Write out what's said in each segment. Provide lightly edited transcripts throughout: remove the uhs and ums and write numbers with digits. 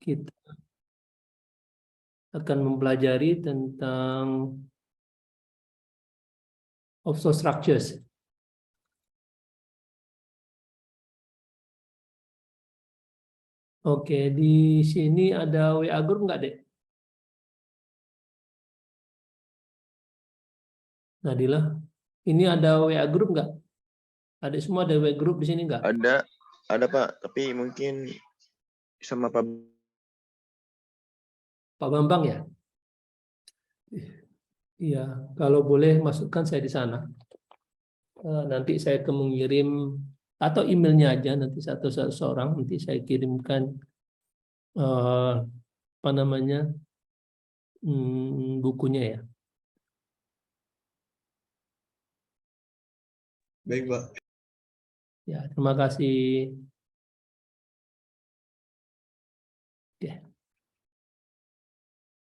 kita akan mempelajari tentang offshore structures. Oke, di sini ada WA group nggak, Dek? Nadila, ini ada WA group nggak? Ada semua ada WA group di sini nggak? Ada Pak, tapi mungkin sama Pak Bambang ya? Iya, kalau boleh masukkan saya di sana. Nanti saya akan mengirim atau emailnya aja nanti satu seorang nanti saya kirimkan apa namanya bukunya ya. Baik, Pak. Ya, terima kasih. Oke.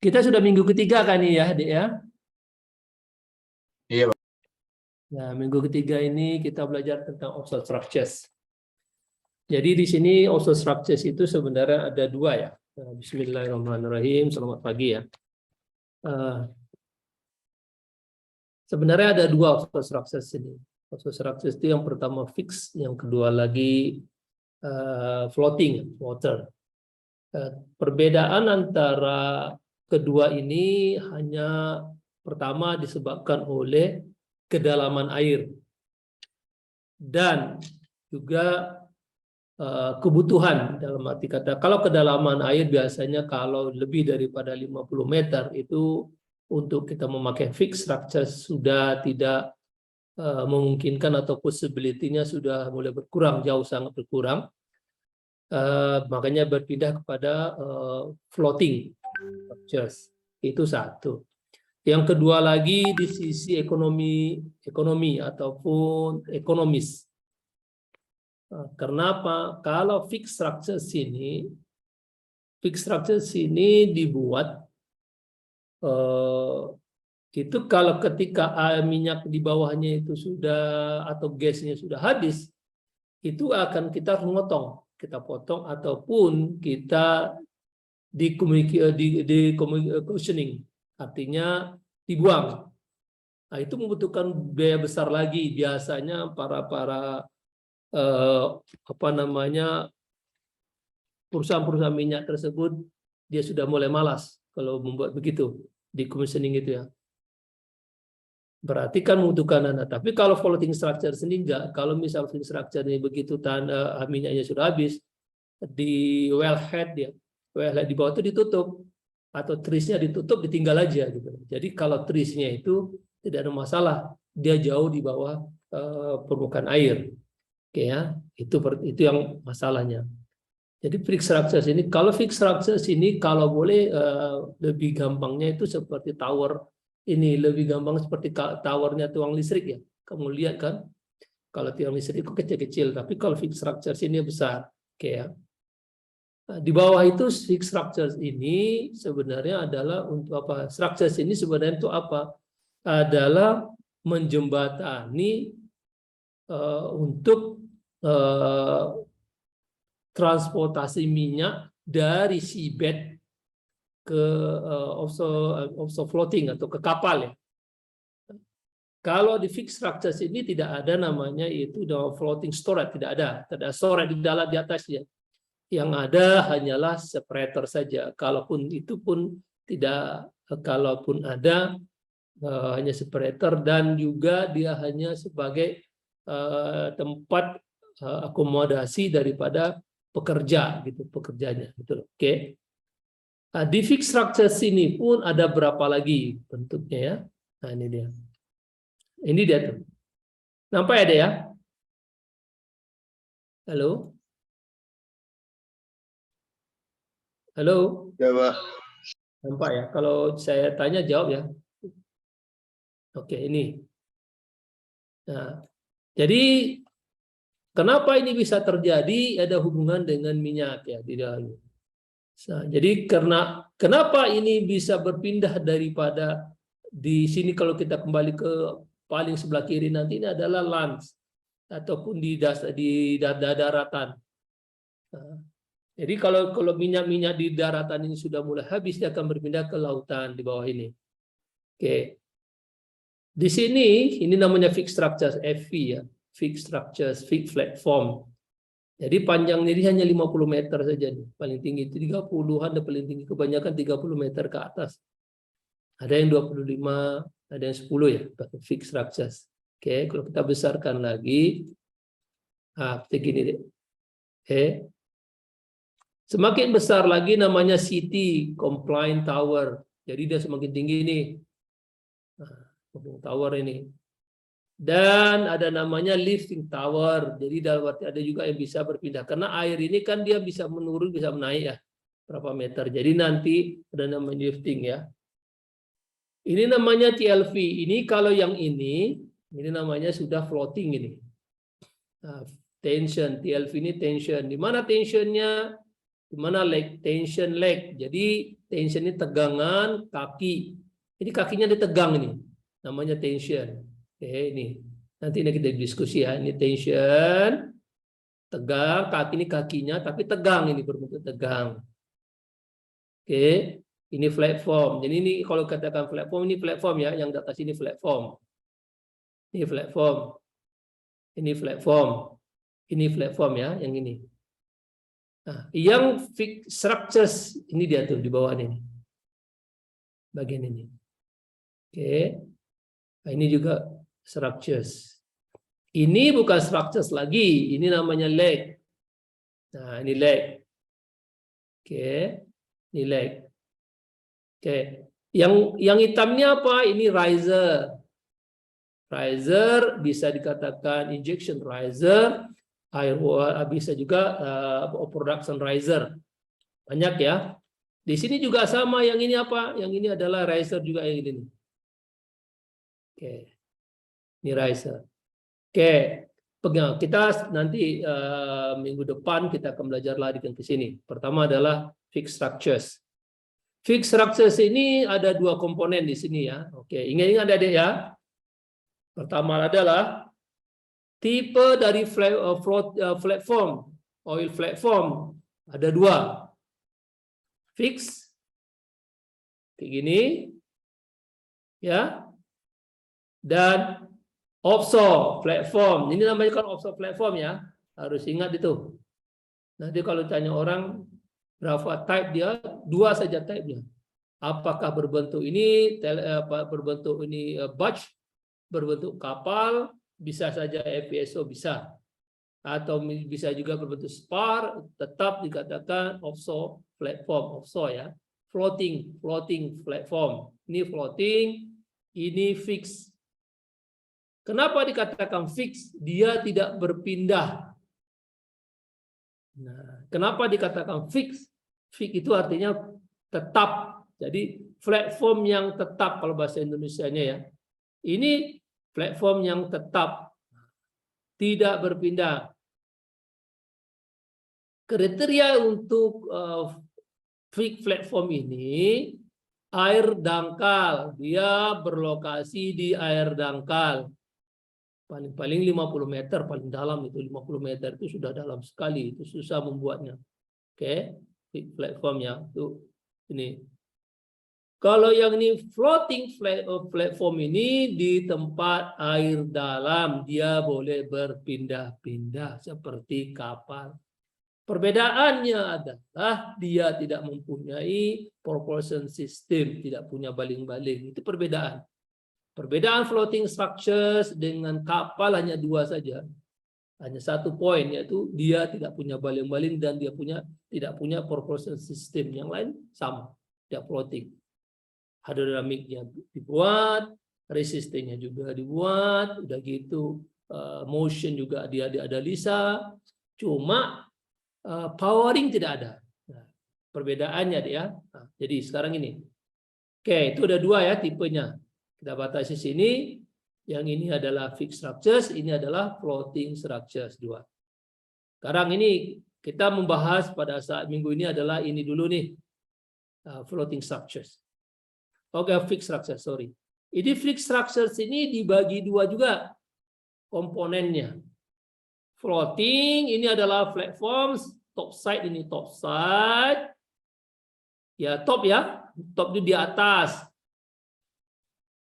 Kita sudah minggu ketiga kan ya, Dek ya? Iya, Pak. Nah, minggu ketiga ini kita belajar tentang offshore structures. Jadi di sini offshore structures itu sebenarnya ada dua ya. Bismillahirrahmanirrahim. Selamat pagi ya. Sebenarnya ada dua offshore structures ini. Offshore structures itu yang pertama fix, yang kedua lagi floating, water. Perbedaan antara kedua ini hanya pertama disebabkan oleh kedalaman air dan juga kebutuhan, dalam arti kata kalau kedalaman air biasanya kalau lebih daripada 50 meter itu untuk kita memakai fixed structure sudah tidak memungkinkan atau possibility-nya sudah mulai berkurang, jauh sangat berkurang. Makanya berpindah kepada floating structures. Itu satu. Yang kedua lagi di sisi ekonomi ataupun ekonomis. Kenapa? Kalau fixed structures ini dibuat itu kalau ketika minyak di bawahnya itu sudah atau gasnya sudah habis, itu akan kita memotong, kita potong ataupun kita decommissioning, artinya dibuang. Nah, itu membutuhkan biaya besar lagi. Biasanya para perusahaan-perusahaan minyak tersebut dia sudah mulai malas kalau membuat begitu decommissioning itu ya. Berarti kan membutuhkan dana. Tapi kalau floating structure sendiri enggak. Kalau misal floating structure ini begitu minyaknya sudah habis, di wellhead di bawah itu ditutup atau trisnya ditutup, ditinggal aja gitu. Jadi kalau trisnya itu tidak ada masalah, dia jauh di bawah permukaan air. Oke ya, itu yang masalahnya. Jadi fixed structures ini, kalau fixed structures ini kalau boleh lebih gampangnya itu seperti tower ini, lebih gampang seperti towernya tiang listrik ya. Kamu lihat kan, kalau tiang listrik itu kecil-kecil, tapi kalau fixed structures ini besar. Oke ya. Nah, di bawah itu fixed structures ini sebenarnya adalah untuk apa? Structures ini sebenarnya itu apa? Adalah menjembatani untuk transportasi minyak dari seabed ke offshore floating atau ke kapal ya. Kalau di fixed structures ini tidak ada namanya itu floating storage, tidak ada storage di dalam di atasnya. Yang ada hanyalah separator saja. Kalaupun itu pun tidak, kalaupun ada hanya separator dan juga dia hanya sebagai tempat akomodasi daripada pekerja gitu, pekerjanya gitu. Oke. Nah, di fixed structure sini pun ada berapa lagi bentuknya ya. Nah, ini dia. Ini dia tuh. Nampak ya, ya? Halo? Halo? Ya, Pak. Nampak ya? Kalau saya tanya jawab ya. Oke, ini. Nah, jadi kenapa ini bisa terjadi? Ada hubungan dengan minyak ya di dalam. Nah, jadi kenapa ini bisa berpindah daripada di sini kalau kita kembali ke paling sebelah kiri nanti ini adalah land ataupun di daratan. Nah, Jadi kalau minyak-minyak di daratan ini sudah mulai habis, dia akan berpindah ke lautan di bawah ini. Oke. Di sini ini namanya fixed structures FV ya, fixed structures, fixed platform. Jadi panjangnya ini hanya 50 meter saja nih. Paling tinggi itu 30-an, dan paling tinggi kebanyakan 30 meter ke atas. Ada yang 25, ada yang 10 ya, fixed structures. Oke, kalau kita besarkan lagi, begini deh. Oke. Semakin besar lagi namanya city compliant tower. Jadi dia semakin tinggi nih. Tower ini. Dan ada namanya lifting tower. Jadi dalam arti ada juga yang bisa berpindah. Karena air ini kan dia bisa menurun, bisa menaik ya. Berapa meter. Jadi nanti ada namanya lifting ya. Ini namanya TLV. Ini kalau yang ini namanya sudah floating ini. Nah, tension, TLV ini tension. Di mana tensionnya? Di mana leg? Tension leg. Jadi tension ini tegangan kaki. Ini kakinya ditegang ini. Namanya tension. Oke, ini. Nanti kita diskusi ya. Ini tension. Tegang, kaki ini kakinya, tapi tegang ini berbentuk tegang. Oke. Ini platform. Jadi ini kalau katakan platform, ini platform ya. Yang di atas ini platform. Ini platform. Ini platform. Ini platform ya, yang ini. Nah, yang fixed structures ini dia tuh di bawah ini. Bagian ini. Oke. Nah, ini juga structures. Ini bukan structures lagi, ini namanya leg. Nah, ini leg. Oke. Ini leg. Oke. Yang hitamnya apa? Ini riser. Riser bisa dikatakan injection riser, bisa juga production riser. Banyak ya. Di sini juga sama, yang ini apa? Yang ini adalah riser juga yang ini. Oke. Ini riser. Oke. Kita nanti minggu depan kita akan belajar lagi ke sini. Pertama adalah fixed structures. Fixed structures ini ada dua komponen di sini ya. Oke, ingat-ingat adik ya. Pertama adalah tipe dari platform, oil platform. Ada dua. Fix, kayak gini. Ya. Dan offshore platform. Ini namanya kan offshore platform ya. Harus ingat itu. Nanti kalau tanya orang berapa type dia, dua saja type dia. Apakah berbentuk ini, berbentuk ini barge, berbentuk kapal, bisa saja FPSO bisa. Atau bisa juga berbentuk spar, tetap dikatakan offshore platform, offshore ya. Floating platform. Ini floating, ini fix. Kenapa dikatakan fix? Dia tidak berpindah. Nah, kenapa dikatakan fix? Fix itu artinya tetap. Jadi platform yang tetap kalau bahasa Indonesianya ya. Ini platform yang tetap, tidak berpindah. Kriteria untuk fix platform ini air dangkal. Dia berlokasi di air dangkal. Paling-paling 50 meter, paling dalam itu 50 meter itu sudah dalam sekali, itu susah membuatnya. Oke, platformnya tuh ini. Kalau yang ini floating platform ini di tempat air dalam, dia boleh berpindah-pindah seperti kapal. Perbedaannya adalah dia tidak mempunyai propulsion system, tidak punya baling-baling. Itu perbedaan. Perbedaan floating structures dengan kapal hanya dua saja. Hanya satu poin, yaitu dia tidak punya baling-baling dan dia tidak punya propulsion system. Yang lain sama, dia floating. Hidrodinamiknya dibuat, resistennya juga dibuat, udah gitu motion juga dia ada lisa, cuma powering tidak ada. Nah, perbedaannya ya. Nah, jadi sekarang ini, oke, itu ada dua ya tipenya. Kita batasi sini, yang ini adalah fixed structures, ini adalah floating structures dua. Sekarang ini kita membahas pada saat minggu ini adalah ini dulu nih, floating structures. Oke, fixed structures, sorry. Ini fixed structures ini dibagi dua juga komponennya. Floating ini adalah platforms top side ini top side. Ya, top ya. Top itu di atas.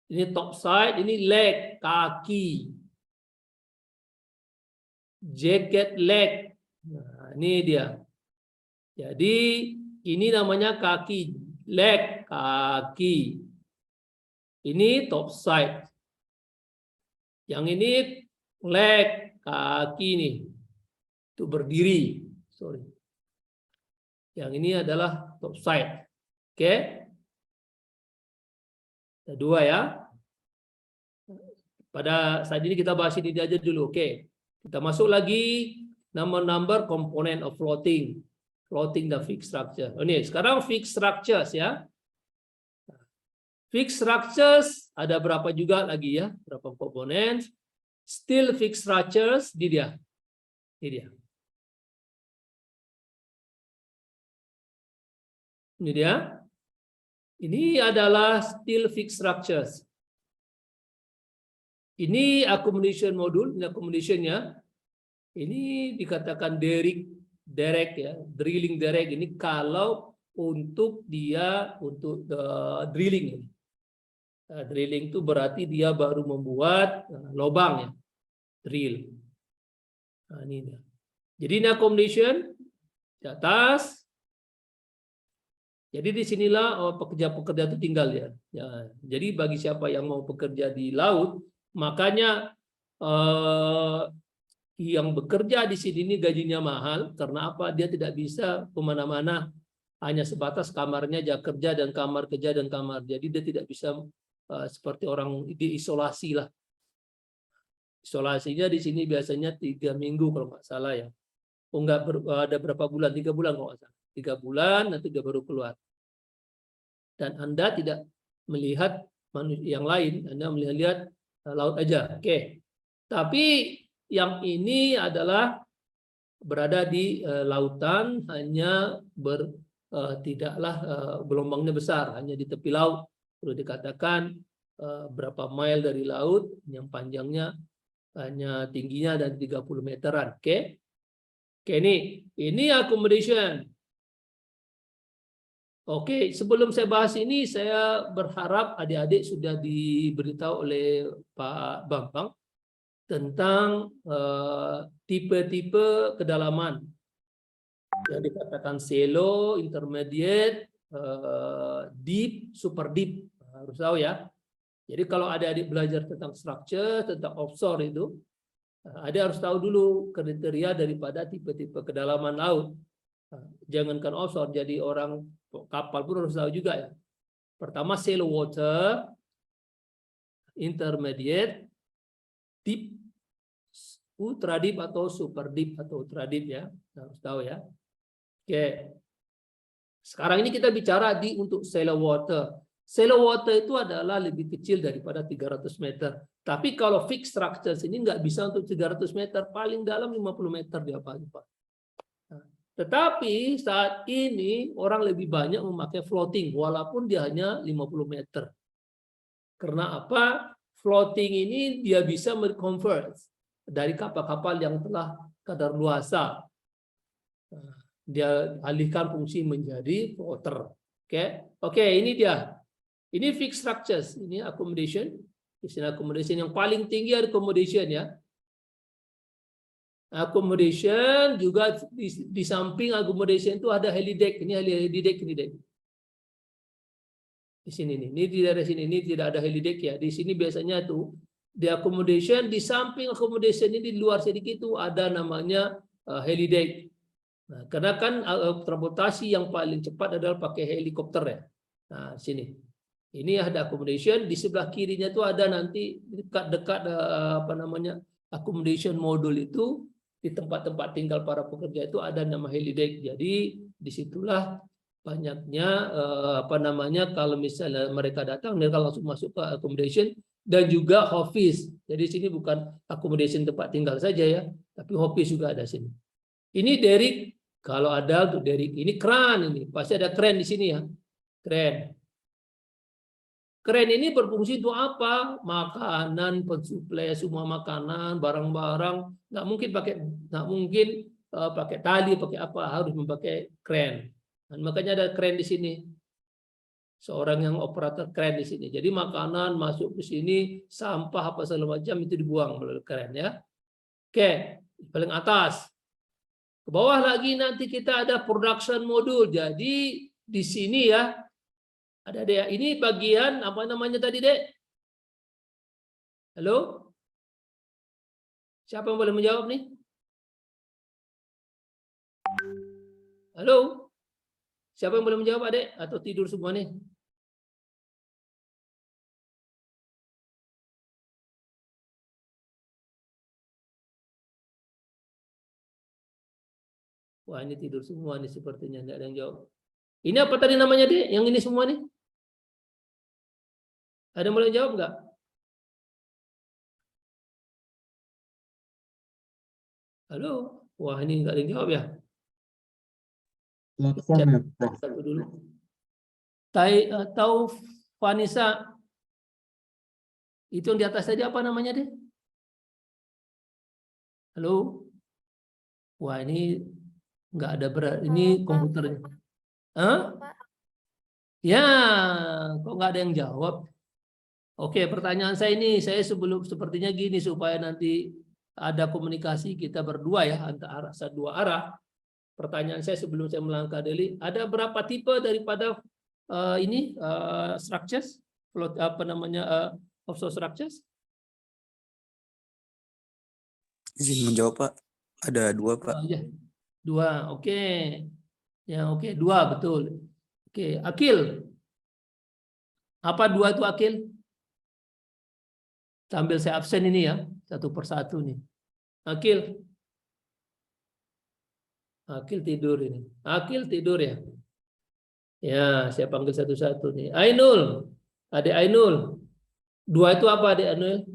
Ini top side, ini leg, kaki. Jacket leg. Nah, ini dia. Jadi ini namanya kaki, leg, kaki. Ini top side. Yang ini leg, kaki nih. Itu berdiri. Sorry. Yang ini adalah top side. Oke. Ada dua ya. Pada saat ini kita bahas ini aja dulu. Oke. Kita masuk lagi number component of floating. Floating dan fixed structure. Oh, ini sekarang fixed structures ya. Fixed structures ada berapa juga lagi ya? Berapa komponen? Still fixed structures di dia. Ini dia. Ini dia. Ini adalah still fixed structures. Ini accommodation modul, ini accommodationnya. Ini dikatakan derek ya, drilling derek ini kalau untuk dia untuk drilling. Drilling itu berarti dia baru membuat lubang ya, drill. Nah, ini dia. Jadi ini accommodation di atas. Jadi disinilah pekerja-pekerja itu tinggal ya. Jadi bagi siapa yang mau bekerja di laut, makanya yang bekerja di sini ini gajinya mahal. Karena apa? Dia tidak bisa kemana-mana, hanya sebatas kamarnya aja kerja dan kamar kerja dan kamar. Jadi dia tidak bisa seperti orang diisolasi lah. Isolasinya di sini biasanya 3 minggu kalau nggak salah ya. Oh nggak ada berapa bulan? 3 bulan kalau nggak salah. 3 bulan nanti dia baru keluar. Dan Anda tidak melihat manusia yang lain, Anda melihat laut aja. Oke. Tapi yang ini adalah berada di lautan, hanya tidaklah gelombangnya besar, hanya di tepi laut. Perlu dikatakan berapa mile dari laut, yang panjangnya hanya tingginya dan 30 meteran. Oke. Oke, ini accommodation. Oke, sebelum saya bahas ini, saya berharap adik-adik sudah diberitahu oleh Pak Bambang tentang tipe-tipe kedalaman yang dikatakan shallow, intermediate, deep, super deep. Harus tahu ya. Jadi kalau adik-adik belajar tentang structure, tentang offshore itu, adik harus tahu dulu kriteria daripada tipe-tipe kedalaman laut. Jangankan offshore, jadi orang kapal pun harus tahu juga ya. Pertama shallow water, intermediate, deep, ultra deep atau super deep atau ultra deep ya, harus tahu ya. Oke. Sekarang ini kita bicara untuk shallow water. Shallow water itu adalah lebih kecil daripada 300 meter. Tapi kalau fixed structures ini nggak bisa untuk 300 meter, paling dalam 50 meter dia paling. Tetapi saat ini orang lebih banyak memakai floating walaupun dia hanya 50 meter. Karena apa? Floating ini dia bisa mereconvert dari kapal-kapal yang telah kadaluarsa. Dia alihkan fungsi menjadi floater. Oke, ini dia. Ini fixed structures, ini accommodation. Istilah accommodation yang paling tinggi ada accommodation ya. Accommodation juga di samping accommodation itu ada helideck. Ini helideck ini dek. Di sini nih, ini di daerah sini ini tidak ada helideck ya. Di sini biasanya tuh di accommodation, di samping accommodation ini di luar sedikit itu ada namanya helideck. Nah, karena kan transportasi yang paling cepat adalah pakai helikopter ya. Nah, sini. Ini ada accommodation, di sebelah kirinya tuh ada nanti dekat-dekat apa namanya accommodation modul itu. Di tempat-tempat tinggal para pekerja itu ada nama helideck. Jadi disitulah banyaknya apa namanya kalau misalnya mereka datang mereka langsung masuk ke accommodation dan juga office. Jadi sini bukan accommodation tempat tinggal saja ya, tapi office juga ada sini. Ini derrick, kalau ada untuk derrick ini kran, ini pasti ada kran di sini ya, kran. Kran ini berfungsi untuk apa? Makanan, pensuplai semua makanan, barang-barang. Nggak mungkin pakai, nggak mungkin pakai tali, pakai apa, harus memakai kren. Dan makanya ada kren di sini. Seorang yang operator kren di sini. Jadi makanan masuk ke sini, sampah apa segala macam itu dibuang melalui kren ya. Oke, paling atas. Ke bawah lagi nanti kita ada production module. Jadi di sini ya ada deh. Ini bagian apa namanya tadi, Dek? Halo? Siapa yang boleh menjawab nih? Halo? Siapa yang boleh menjawab, Adek? Atau tidur semua nih? Wah, ini tidur semua nih sepertinya. Tidak ada yang jawab. Ini apa tadi namanya, Dek? Yang ini semua nih? Ada yang boleh jawab nggak? Halo? Wah, ini nggak ada yang jawab ya? Platform ya, Prof. Satu dulu. Tahu Vanessa, itu yang di atas tadi apa namanya, Dek? Halo? Wah, ini nggak ada berat. Ini komputernya. Hah? Ya, kok nggak ada yang jawab? Oke, pertanyaan saya ini, saya sebelum sepertinya gini supaya nanti ada komunikasi kita berdua ya antara dua arah. Pertanyaan saya sebelum saya melangkah Deli, ada berapa tipe daripada structures, apa namanya offshore structures? Izin menjawab, Pak. Ada 2, Pak. Oh, ya. 2, oke. Ya, oke, 2 betul. Oke, Akil. Apa 2 itu Akil? Sambil saya absen ini ya, satu persatu nih. Akil. Akil tidur ini. Akil tidur ya. Ya, saya panggil satu-satu nih. Ainul. Adik Ainul. 2 itu apa, Adik Ainul?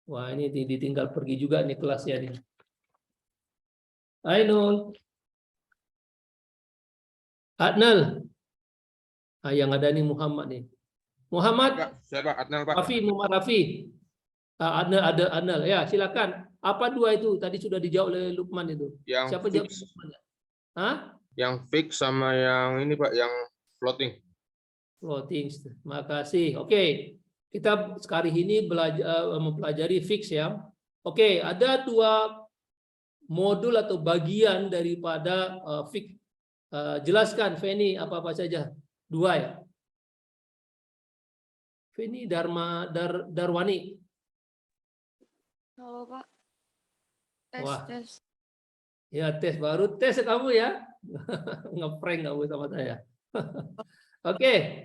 Wah, ini ditinggal pergi juga nih kelasnya nih. Ainul. Adnal. Ah, yang ada nih Muhammad nih. Muhammad. Pak, saya Pak Adnan Pak. Rafi, Muhammad Rafi. Adnal, ada Adnal. Ya, silakan. Apa 2 itu? Tadi sudah dijawab oleh Lukman itu. Yang Siapa fix, jawab? Lukman? Hah? yang fix sama yang ini Pak, yang floating. Floating. Terima kasih. Oke. Kita sekali ini mempelajari fix ya. Oke, ada 2 modul atau bagian daripada fix. Jelaskan, Feni, apa-apa saja. 2 ya. Feni Darwani. Halo Pak. Wah. Tes. Ya, tes baru tes kamu ya. Ngeprank kamu sama saya. Oke.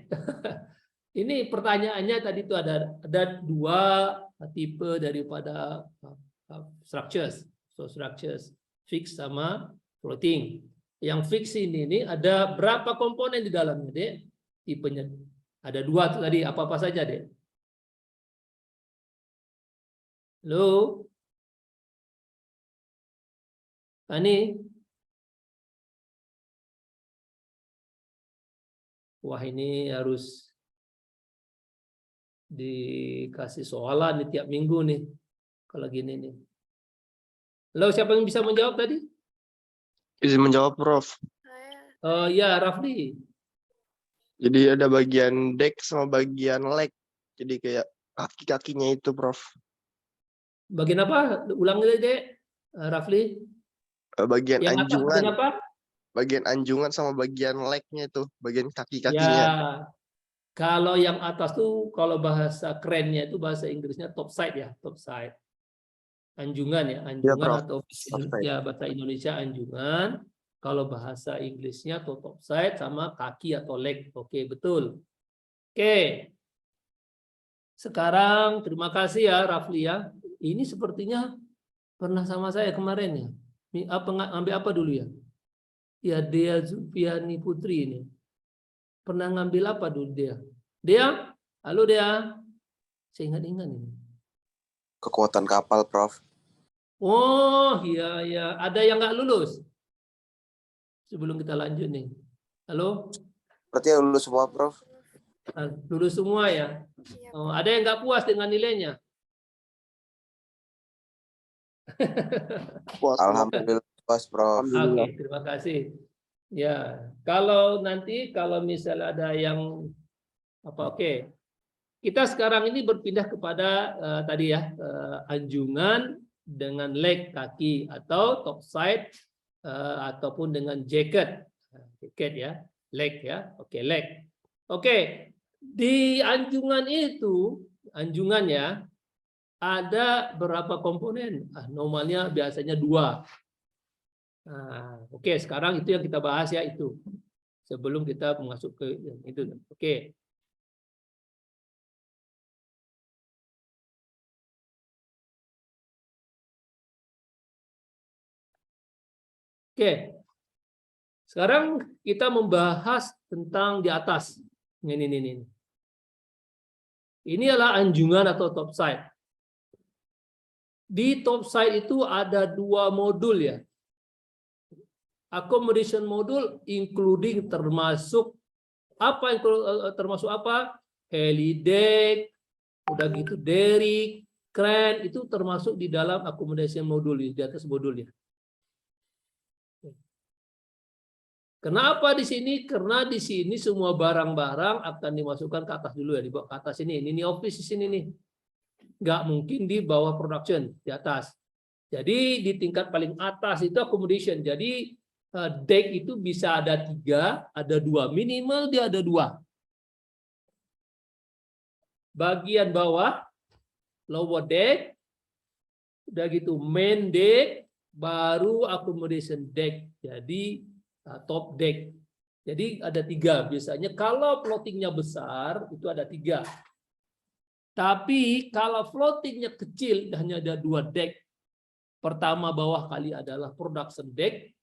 Ini pertanyaannya tadi itu ada 2 tipe daripada structures. So structures fix sama floating. Yang fix ini ada berapa komponen di dalamnya, Dek? Tipenya ada 2 tadi, apa-apa saja, Dek? Halo? Ani? Wah, ini harus dikasih soalan nih tiap minggu nih. Kalau gini nih. Halo, siapa yang bisa menjawab tadi? Izin menjawab, Prof. Oh ya, Rafli. Jadi ada bagian deck sama bagian leg. Jadi kayak kaki-kakinya itu, Prof. Bagian apa? Ulang lagi, Dek. Rafli. Bagian Yang atas anjungan. bagian apa? Bagian anjungan sama bagian legnya itu, bagian Ya, kaki-kakinya. kalau yang atas tuh, kalau bahasa kerennya itu bahasa Inggrisnya top side ya, top side. Anjungan ya, anjungan Prof. atau Topside. ya bahasa Indonesia anjungan. Kalau bahasa Inggrisnya tuh top side sama kaki atau leg. Oke, betul. Oke. Sekarang terima kasih ya Rafli ya. Ini sepertinya pernah sama saya kemarin ya. Ambil apa dulu ya? Ya, Dea Zulfiani Putri ini. Pernah ngambil apa dulu dia? Dea? Halo Dea? Saya ingat-ingat ini. Kekuatan kapal, Prof. Oh, iya, iya. Ada yang nggak lulus? Sebelum kita lanjut nih. Halo? Berarti yang lulus semua, Prof. Lulus semua ya? Oh, ada yang nggak puas dengan nilainya? Puas. Alhamdulillah puas, Prof. Alhamdulillah. Oke, terima kasih. Ya, kalau misalnya ada yang oke. Kita sekarang ini berpindah kepada tadi ya, anjungan dengan leg kaki atau top side ataupun dengan jacket. Jacket ya, leg ya. Oke, leg. Oke, di anjungan ya, ada berapa komponen? Normalnya biasanya 2. Oke, sekarang itu yang kita bahas ya itu. Sebelum kita masuk ke yang itu. Oke. Oke. Sekarang kita membahas tentang di atas. Ini. Ini adalah anjungan atau top side. Di top side itu ada 2 modul ya. Accommodation modul including termasuk apa? Helideck, udah gitu derrick, crane itu termasuk di dalam accommodation modul di atas modulnya. Kenapa di sini? Karena di sini semua barang-barang akan dimasukkan ke atas dulu ya, dibawa ke atas ini. Ini office di sini nih. Nggak mungkin di bawah production di atas. Jadi di tingkat paling atas itu accommodation. Jadi deck itu bisa ada 3, ada 2, minimal dia ada 2. Bagian bawah lower deck, udah gitu main deck, baru accommodation deck. Jadi top deck. Jadi ada 3 biasanya. Kalau floatingnya besar itu ada 3. Tapi kalau floatingnya kecil hanya ada 2 deck. Pertama bawah kali adalah production deck.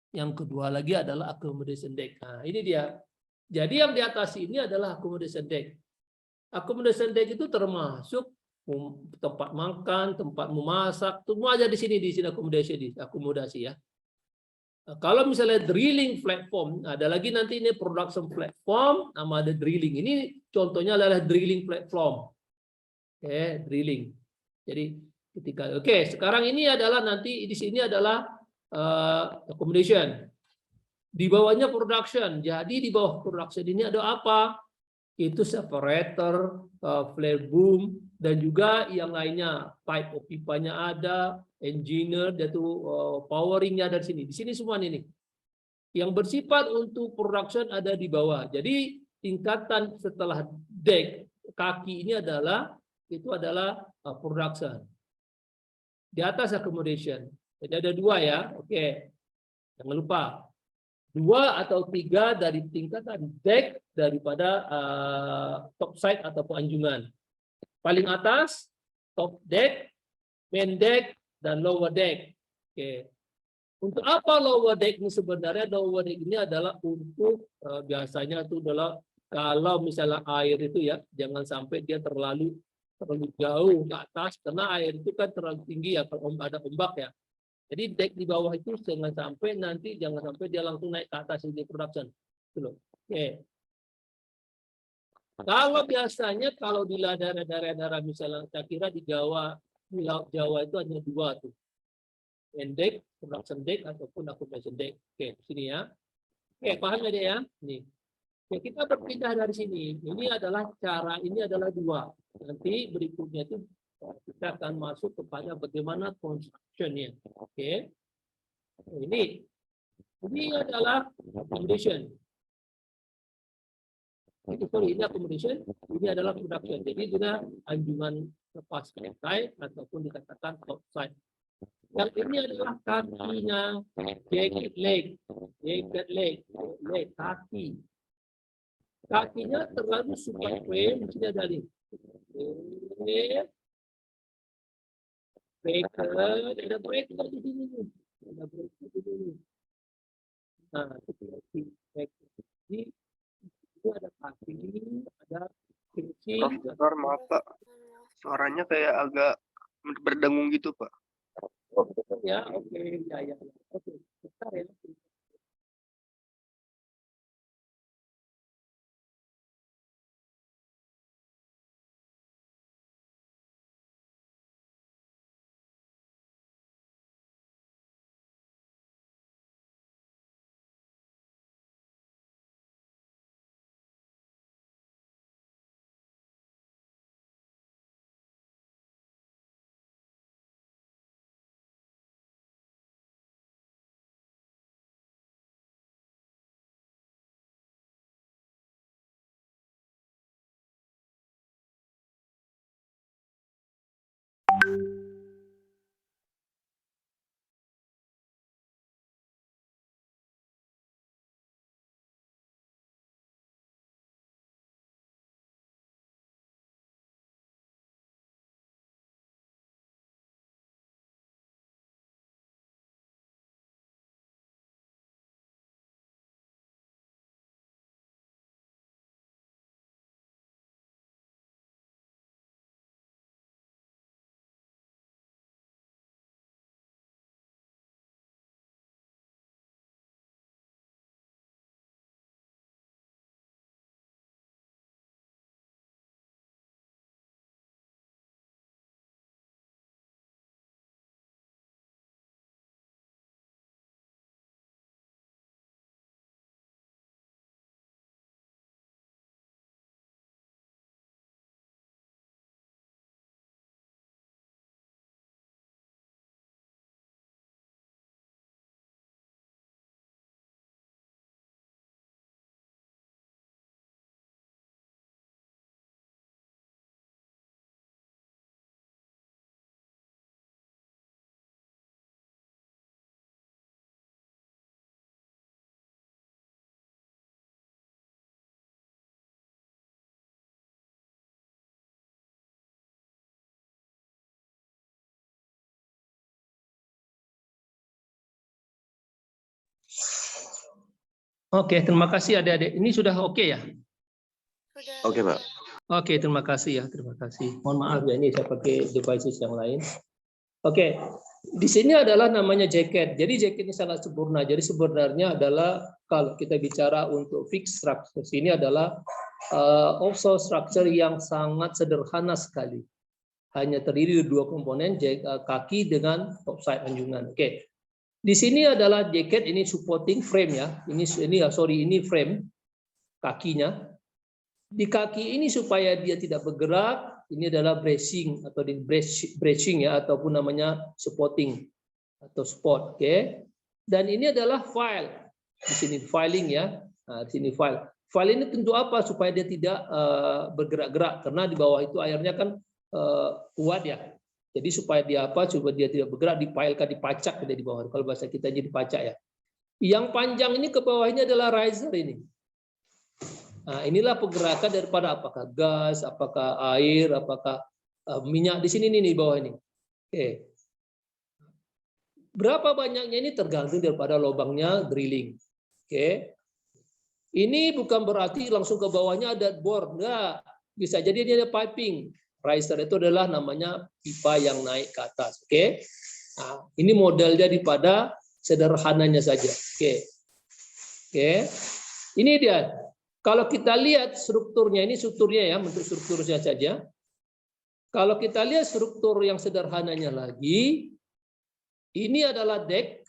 Yang kedua lagi adalah accommodation deck. Nah ini dia. Jadi yang di atas ini adalah accommodation deck. Accommodation deck itu termasuk tempat makan, tempat memasak, semua aja di sini akomodasi ya. Kalau misalnya drilling platform, ada lagi nanti ini production platform, nama ada drilling. Ini contohnya adalah drilling platform. Oke, drilling. Jadi ketika sekarang ini adalah nanti di sini adalah accommodation. Di bawahnya production. Jadi di bawah production ini ada apa? Itu separator, flare boom, dan juga yang lainnya, pipe pipanya ada, engineer, yaitu poweringnya ada di sini. Di sini semua ini. Yang bersifat untuk production ada di bawah. Jadi tingkatan setelah deck kaki ini adalah production. Di atas accommodation. Jadi ada 2 ya. Oke. Jangan lupa. 2 atau 3 dari tingkatan deck daripada top side ataupun anjungan. Paling atas top deck, main deck, dan lower deck. Oke. Untuk apa lower deck ini sebenarnya? Lower deck ini adalah untuk biasanya itu adalah kalau misalnya air itu ya jangan sampai dia terlalu jauh ke atas karena air itu kan terlalu tinggi ya kalau ada ombak ya. Jadi deck di bawah itu jangan sampai dia langsung naik ke atas ini production. Oke. Kalau biasanya kalau di daerah-daerah misalnya saya kira di Laut Jawa itu hanya 2 tuh. Main deck, production deck ataupun accommodation deck. Oke, sini ya. Oke, paham ya dia ya? Nih. Oke, kita berpindah dari sini. Ini adalah 2. Nanti berikutnya itu kita akan masuk kepada bagaimana construction-nya. Oke. Ini adalah accommodation. Ini accommodation, ini adalah production. Jadi sudah anjungan lepas pantai ataupun dikatakan outside. Yang ini adalah kakinya, jacket leg, kaki. Kakinya terlalu super frame, di sini ada nih. Breaker, ada breaker di sini. Ada breaker di sini. Nah, ini itu ada kaki, ada finishing. Profesor, maaf Pak. Suaranya kayak agak berdengung gitu Pak. Ya, oke, ya. Oke, bentar ya. Oke, terima kasih adik-adik. Ini sudah oke ya? Oke, Pak. Oke, terima kasih ya, terima kasih. Mohon maaf ya, ini saya pakai devices yang lain. Oke, di sini adalah namanya jacket. Jadi jacket ini sangat sempurna. Jadi sebenarnya adalah kalau kita bicara untuk fixed structure, ini adalah offshore structure yang sangat sederhana sekali. Hanya terdiri dari dua komponen, kaki dengan topside anjungan. Oke. Di sini adalah jacket, ini supporting frame ya. Ini frame kakinya. Di kaki ini supaya dia tidak bergerak, ini adalah bracing atau di bracing ya, ataupun namanya supporting atau support. Oke. Dan ini adalah file. Di sini filing ya. Nah, di sini file. File ini tentu apa? Supaya dia tidak bergerak-gerak, karena di bawah itu airnya kan kuat ya. Jadi supaya dia apa? Supaya dia tidak bergerak, dipailkan, dipacak di bawah. Kalau bahasa kita jadi dipacak ya. Yang panjang ini ke bawah ini adalah riser ini. Nah, inilah pergerakan daripada apakah gas, apakah air, apakah minyak di sini nih di bawah ini. Oke. Berapa banyaknya ini tergantung daripada lubangnya drilling. Oke. Ini bukan berarti langsung ke bawahnya ada bor, enggak. Bisa jadi ini ada piping. Riser itu adalah namanya pipa yang naik ke atas. Oke. Nah, ini modelnya daripada sederhananya saja. Oke. Oke. Ini dia. Kalau kita lihat strukturnya, ini strukturnya ya, bentuk strukturnya saja. Kalau kita lihat struktur yang sederhananya lagi, ini adalah deck.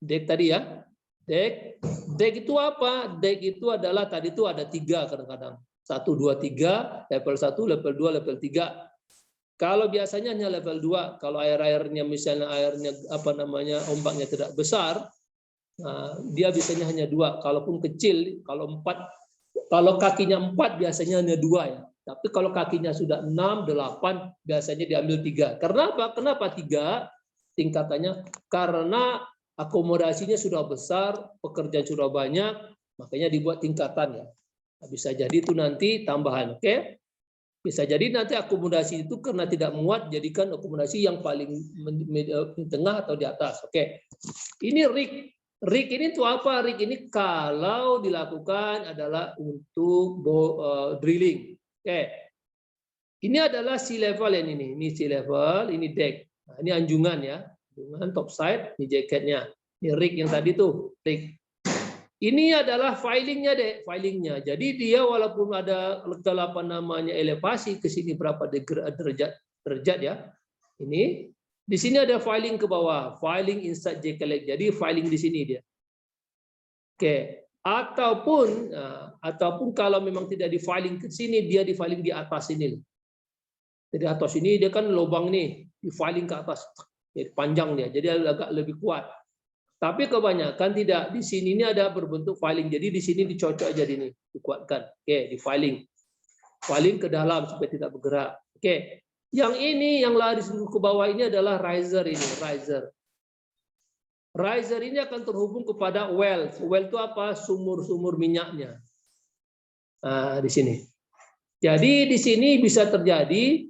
Deck tadi ya. Deck. Deck itu apa? Deck itu adalah tadi itu ada 3 kadang-kadang. 1, 2, 3, level 1, level 2, level 3. Kalau biasanya hanya level 2, kalau air-airnya misalnya airnya apa namanya ombaknya tidak besar, nah, dia biasanya hanya 2. Kalaupun kecil, kalau 4, kalau kakinya 4 biasanya hanya 2 ya. Tapi kalau kakinya sudah 6, 8 biasanya diambil 3. Karena apa? Kenapa 3 tingkatannya? Karena akomodasinya sudah besar, pekerjaan sudah banyak, makanya dibuat tingkatan ya. Bisa jadi itu nanti tambahan, oke? Bisa jadi nanti akomodasi itu karena tidak muat, jadikan akomodasi yang paling di tengah atau di atas, oke? Ini rig. Rig ini itu apa? Rig ini kalau dilakukan adalah untuk drilling, oke? Ini adalah sea level yang ini sea level, ini deck. Nah, ini anjungan ya, anjungan topside, ini jaketnya. Ini rig yang tadi tuh, rig. Ini adalah filingnya deh, filingnya. Jadi dia walaupun ada apa namanya elevasi ke sini berapa derajat ya. Ini di sini ada filing ke bawah, filing inside jacket leg. Jadi filing di sini dia. Oke, ataupun kalau memang tidak di filing ke sini, dia di filing di atas ini. Jadi atas ini dia kan lubang nih, di filing ke atas. Jadi panjang dia, jadi agak lebih kuat. Tapi kebanyakan tidak. Di sini ini ada berbentuk filing. Jadi di sini dicocok aja ini, dikuatkan. Oke, di filing. Filing ke dalam supaya tidak bergerak. Oke. Yang ini yang lari ke bawah ini adalah riser ini, riser. Riser ini akan terhubung kepada well. Well itu apa? Sumur-sumur minyaknya. Nah, di sini. Jadi di sini bisa terjadi,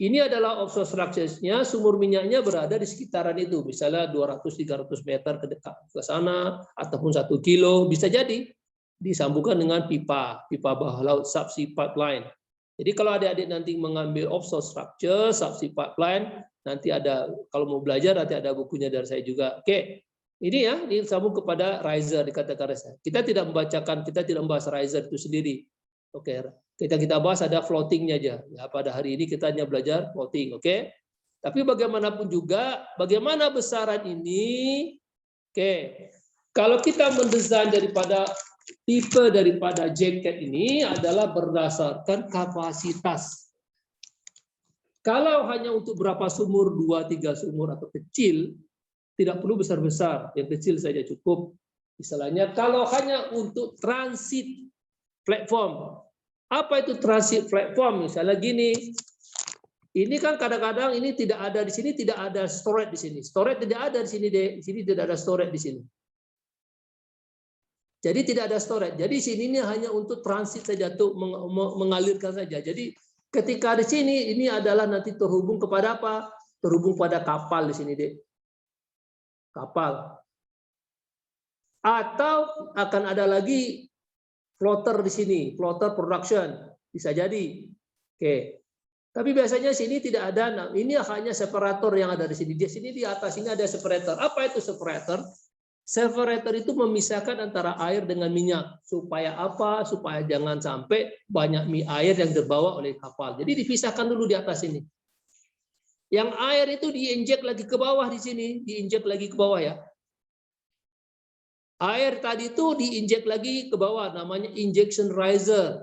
ini adalah offshore structures-nya, sumur minyaknya berada di sekitaran itu. Misalnya 200-300 meter ke dekat ke sana, ataupun 1 kilo, bisa jadi disambungkan dengan pipa bawah laut, subsea pipeline. Jadi kalau adik-adik nanti mengambil offshore structure, subsea pipeline, nanti ada, kalau mau belajar nanti ada bukunya dari saya juga. Oke, ini ya disambung kepada riser, dikatakan riser. Kita tidak membacakan, kita tidak membahas riser itu sendiri. Oke, kita bahas ada floatingnya aja. Ya, pada hari ini kita hanya belajar floating, oke? Tapi bagaimanapun juga, bagaimana besaran ini? Oke, kalau kita mendesain tipe daripada jacket ini adalah berdasarkan kapasitas. Kalau hanya untuk berapa sumur, 2-3 sumur atau kecil, tidak perlu besar-besar, yang kecil saja cukup. Misalnya kalau hanya untuk transit platform, apa itu transit platform? Misalnya gini, ini kan kadang-kadang ini tidak ada di sini, tidak ada storage di sini. Storage tidak ada di sini, di sini tidak ada storage di sini. Jadi tidak ada storage. Jadi sini ini hanya untuk transit saja, untuk mengalirkan saja. Jadi ketika di sini ini adalah nanti terhubung kepada apa? Terhubung pada kapal di sini, Dek. Kapal. Atau akan ada lagi floater di sini, floater production. Bisa jadi. Oke. Tapi biasanya sini tidak ada. Nah, ini hanya separator yang ada di sini. Di sini di atas ini ada separator. Apa itu separator? Separator itu memisahkan antara air dengan minyak. Supaya apa? Supaya jangan sampai banyak air yang terbawa oleh kapal. Jadi dipisahkan dulu di atas ini. Yang air itu diinjek lagi ke bawah di sini. Diinjek lagi ke bawah ya. Air tadi itu diinjek lagi ke bawah. Namanya injection riser.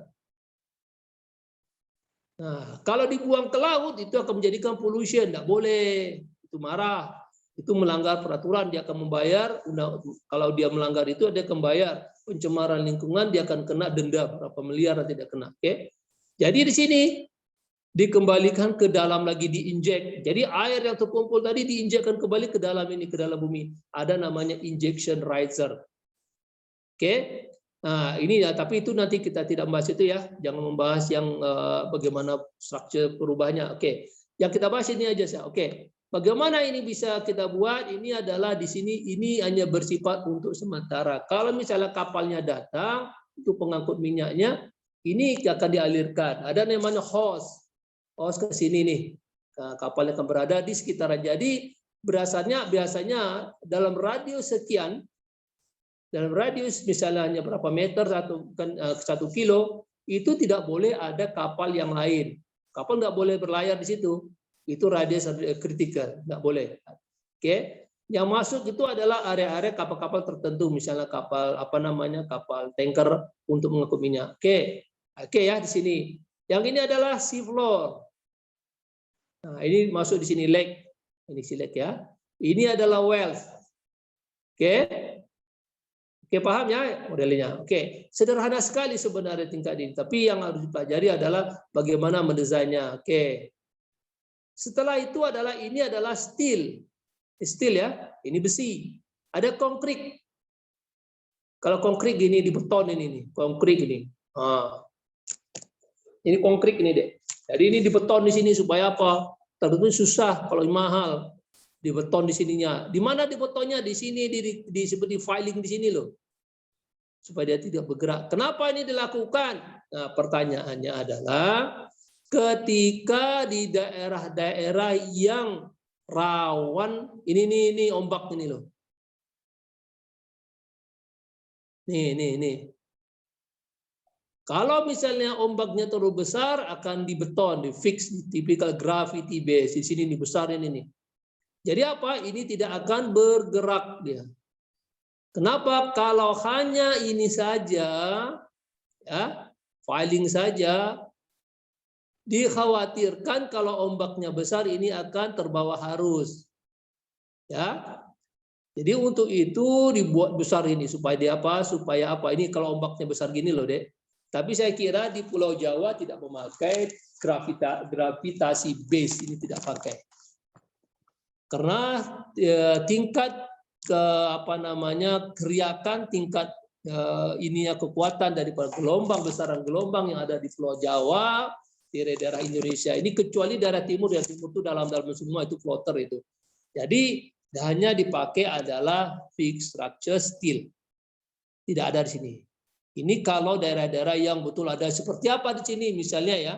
Nah, kalau dibuang ke laut itu akan menjadikan pollution. Tidak boleh. Itu marah. Itu melanggar peraturan, dia akan membayar. Kalau dia melanggar itu, dia akan membayar pencemaran lingkungan, dia akan kena denda berapa miliar, tidak kena. Oke. Jadi di sini dikembalikan ke dalam lagi, diinjek. Jadi air yang terkumpul tadi diinjekkan kembali ke dalam ini, ke dalam bumi. Ada namanya injection riser. Oke. Nah ini ya, tapi itu nanti kita tidak membahas itu ya. Jangan membahas yang bagaimana struktur perubahannya. Oke. Yang kita bahas ini aja sih. Oke. Bagaimana ini bisa kita buat? Ini adalah di sini ini hanya bersifat untuk sementara. Kalau misalnya kapalnya datang untuk pengangkut minyaknya, ini akan dialirkan. Ada namanya hose ke sini nih. Nah, kapalnya akan berada di sekitaran. Jadi biasanya dalam radius sekian, dalam radius misalnya hanya berapa meter, 1 kilo, itu tidak boleh ada kapal yang lain. Kapal nggak boleh berlayar di situ. Itu radius kritikal, nggak boleh. Oke, yang masuk itu adalah area-area kapal-kapal tertentu, misalnya kapal kapal tanker untuk mengangkut minyak. Oke ya di sini. Yang ini adalah sea floor. Nah ini masuk di sini lake, ini si lake ya. Ini adalah wells. Oke, paham ya modelnya. Oke, sederhana sekali sebenarnya tingkat ini. Tapi yang harus dipelajari adalah bagaimana mendesainnya. Oke. Setelah itu ini adalah steel ya, ini besi. Ada konkrit. Kalau konkrit gini di beton ini nih, konkrit ini. Ini konkrit ini deh. Jadi ini di beton di sini supaya apa? Tentu susah kalau mahal di beton di sininya. Di mana di betonnya? Di sini di seperti filing di sini loh. Supaya dia tidak bergerak. Kenapa ini dilakukan? Nah, pertanyaannya adalah ketika di daerah-daerah yang rawan, ini ombak ini loh. Nih. Kalau misalnya ombaknya terlalu besar, akan di beton, di fix, di typical gravity base. Di sini dibesarin ini. Jadi apa? Ini tidak akan bergerak dia. Kenapa? Kalau hanya ini saja, ya, filing saja, dikhawatirkan kalau ombaknya besar ini akan terbawa arus. Ya. Jadi untuk itu dibuat besar ini supaya dia apa? Supaya apa? Ini kalau ombaknya besar gini loh, Dek. Tapi saya kira di Pulau Jawa tidak memakai gravitasi base, ini tidak pakai. Karena tingkat geriakan, tingkat ininya kekuatan daripada gelombang, besaran gelombang yang ada di Pulau Jawa, di daerah Indonesia ini, kecuali daerah timur itu dalam semua itu floater itu. Jadi hanya dipakai adalah fixed structure steel. Tidak ada di sini. Ini kalau daerah-daerah yang betul ada seperti apa di sini, misalnya ya,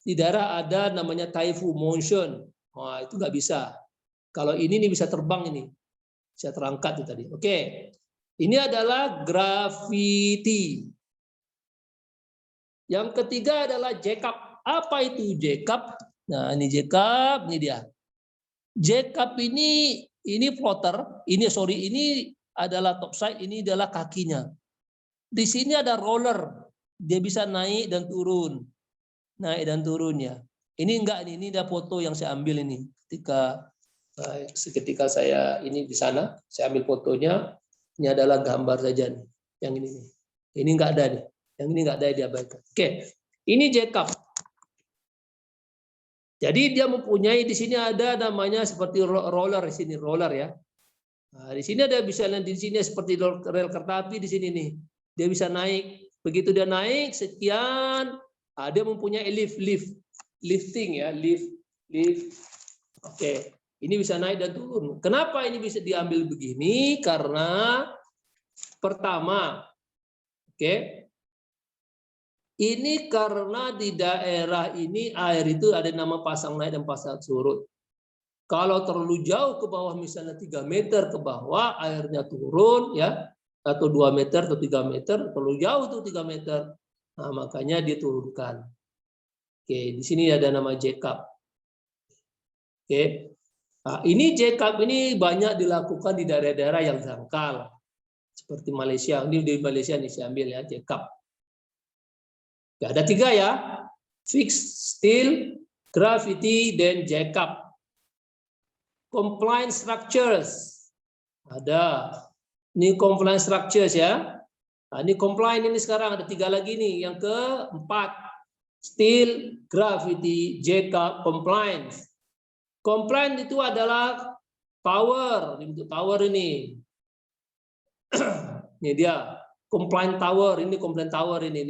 di daerah ada namanya typhoon motion, wah itu nggak bisa. Kalau ini nih bisa terbang ini, bisa terangkat itu tadi. Oke, ini adalah gravity. Yang ketiga adalah J-cup. Apa itu J-cup? Nah ini J-cup, ini dia. J-cup ini floater, ini adalah topside, ini adalah kakinya. Di sini ada roller, dia bisa naik dan turun, naik dan turun ya. Ini enggak, ini ada foto yang saya ambil ini ketika saya ini di sana, saya ambil fotonya. Ini adalah gambar saja nih, yang ini nih. Ini enggak ada nih, yang ini enggak ada diabaikan. Oke, ini J-cup. Jadi dia mempunyai di sini ada namanya seperti roller di sini, roller ya. Nah, di sini ada bisa di sini seperti rel kereta api di sini nih. Dia bisa naik. Begitu dia naik sekian, dia mempunyai lifting ya, lift. Oke, ini bisa naik dan turun. Kenapa ini bisa diambil begini? Karena pertama, ini karena di daerah ini air itu ada nama pasang naik dan pasang surut. Kalau terlalu jauh ke bawah, misalnya 3 meter ke bawah, airnya turun ya, atau 2 meter atau 3 meter, terlalu jauh tuh 3 meter. Nah, makanya diturunkan. Oke, di sini ada nama J-cup. Oke. Nah, ini J-cup ini banyak dilakukan di daerah-daerah yang dangkal. Seperti Malaysia. Ini di Malaysia nih saya ambil ya, J-cup. Ya, ada 3 ya. Fixed, steel, gravity, dan J-cup. Compliance structures. Ada. Ini compliance structures ya. Nah, ini compliant ini sekarang ada 3 lagi nih. Yang keempat, steel, gravity, J-cup, compliance. Compliant itu adalah tower, bentuk tower ini. Ini dia, compliant tower, ini compliant tower ini.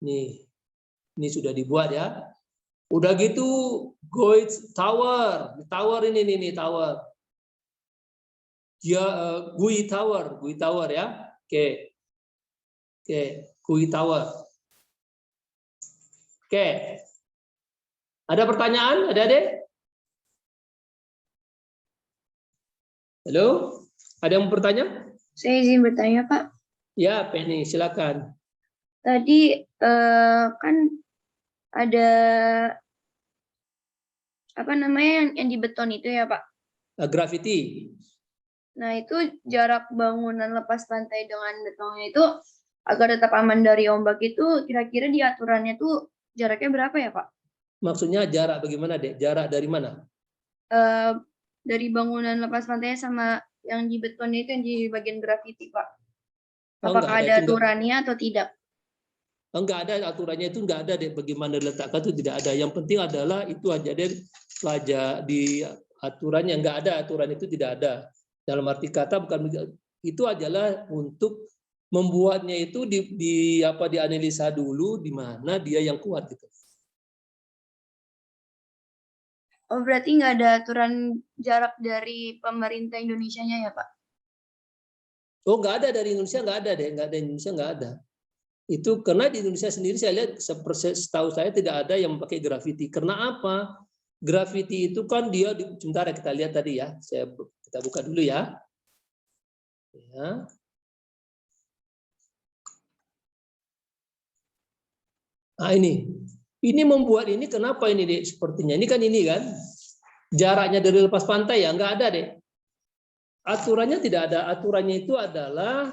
Ini sudah dibuat ya. Udah gitu, gauge tower, tower ini tower. Ya, GUI tower ya. Oke, GUI tower. Oke, ada pertanyaan, adik-adik? Halo, ada yang mau bertanya? Saya izin bertanya, Pak. Ya, Penny, silakan. Tadi kan ada apa namanya yang di beton itu ya, Pak? Gravity. Nah, itu jarak bangunan lepas pantai dengan betonnya itu agar tetap aman dari ombak itu kira-kira di aturannya itu jaraknya berapa ya, Pak? Maksudnya jarak bagaimana, Dek? Jarak dari mana? Dari bangunan lepas pantai sama yang di betonnya itu yang di bagian grafiti, Pak. Apakah ada aturannya atau tidak? Enggak ada aturannya, itu enggak ada, Dek. Bagaimana diletakkan itu tidak ada. Yang penting adalah itu aja, Dek. Pelajar di aturannya enggak ada, aturan itu tidak ada. Dalam arti kata bukan itu adalah untuk membuatnya itu dianalisa dulu di mana dia yang kuat gitu. Oh, berarti nggak ada aturan jarak dari pemerintah Indonesianya ya, Pak? Oh, nggak ada dari Indonesia, nggak ada deh, nggak ada Indonesia, nggak ada. Itu karena di Indonesia sendiri saya lihat setahu saya tidak ada yang pakai grafiti. Karena apa? Grafiti itu kan dia, sebentar kita lihat tadi ya, kita buka dulu ya. Ya. Nah ini membuat ini kenapa ini Dek, sepertinya ini kan jaraknya dari lepas pantai ya, nggak ada Dek. Aturannya tidak ada, aturannya itu adalah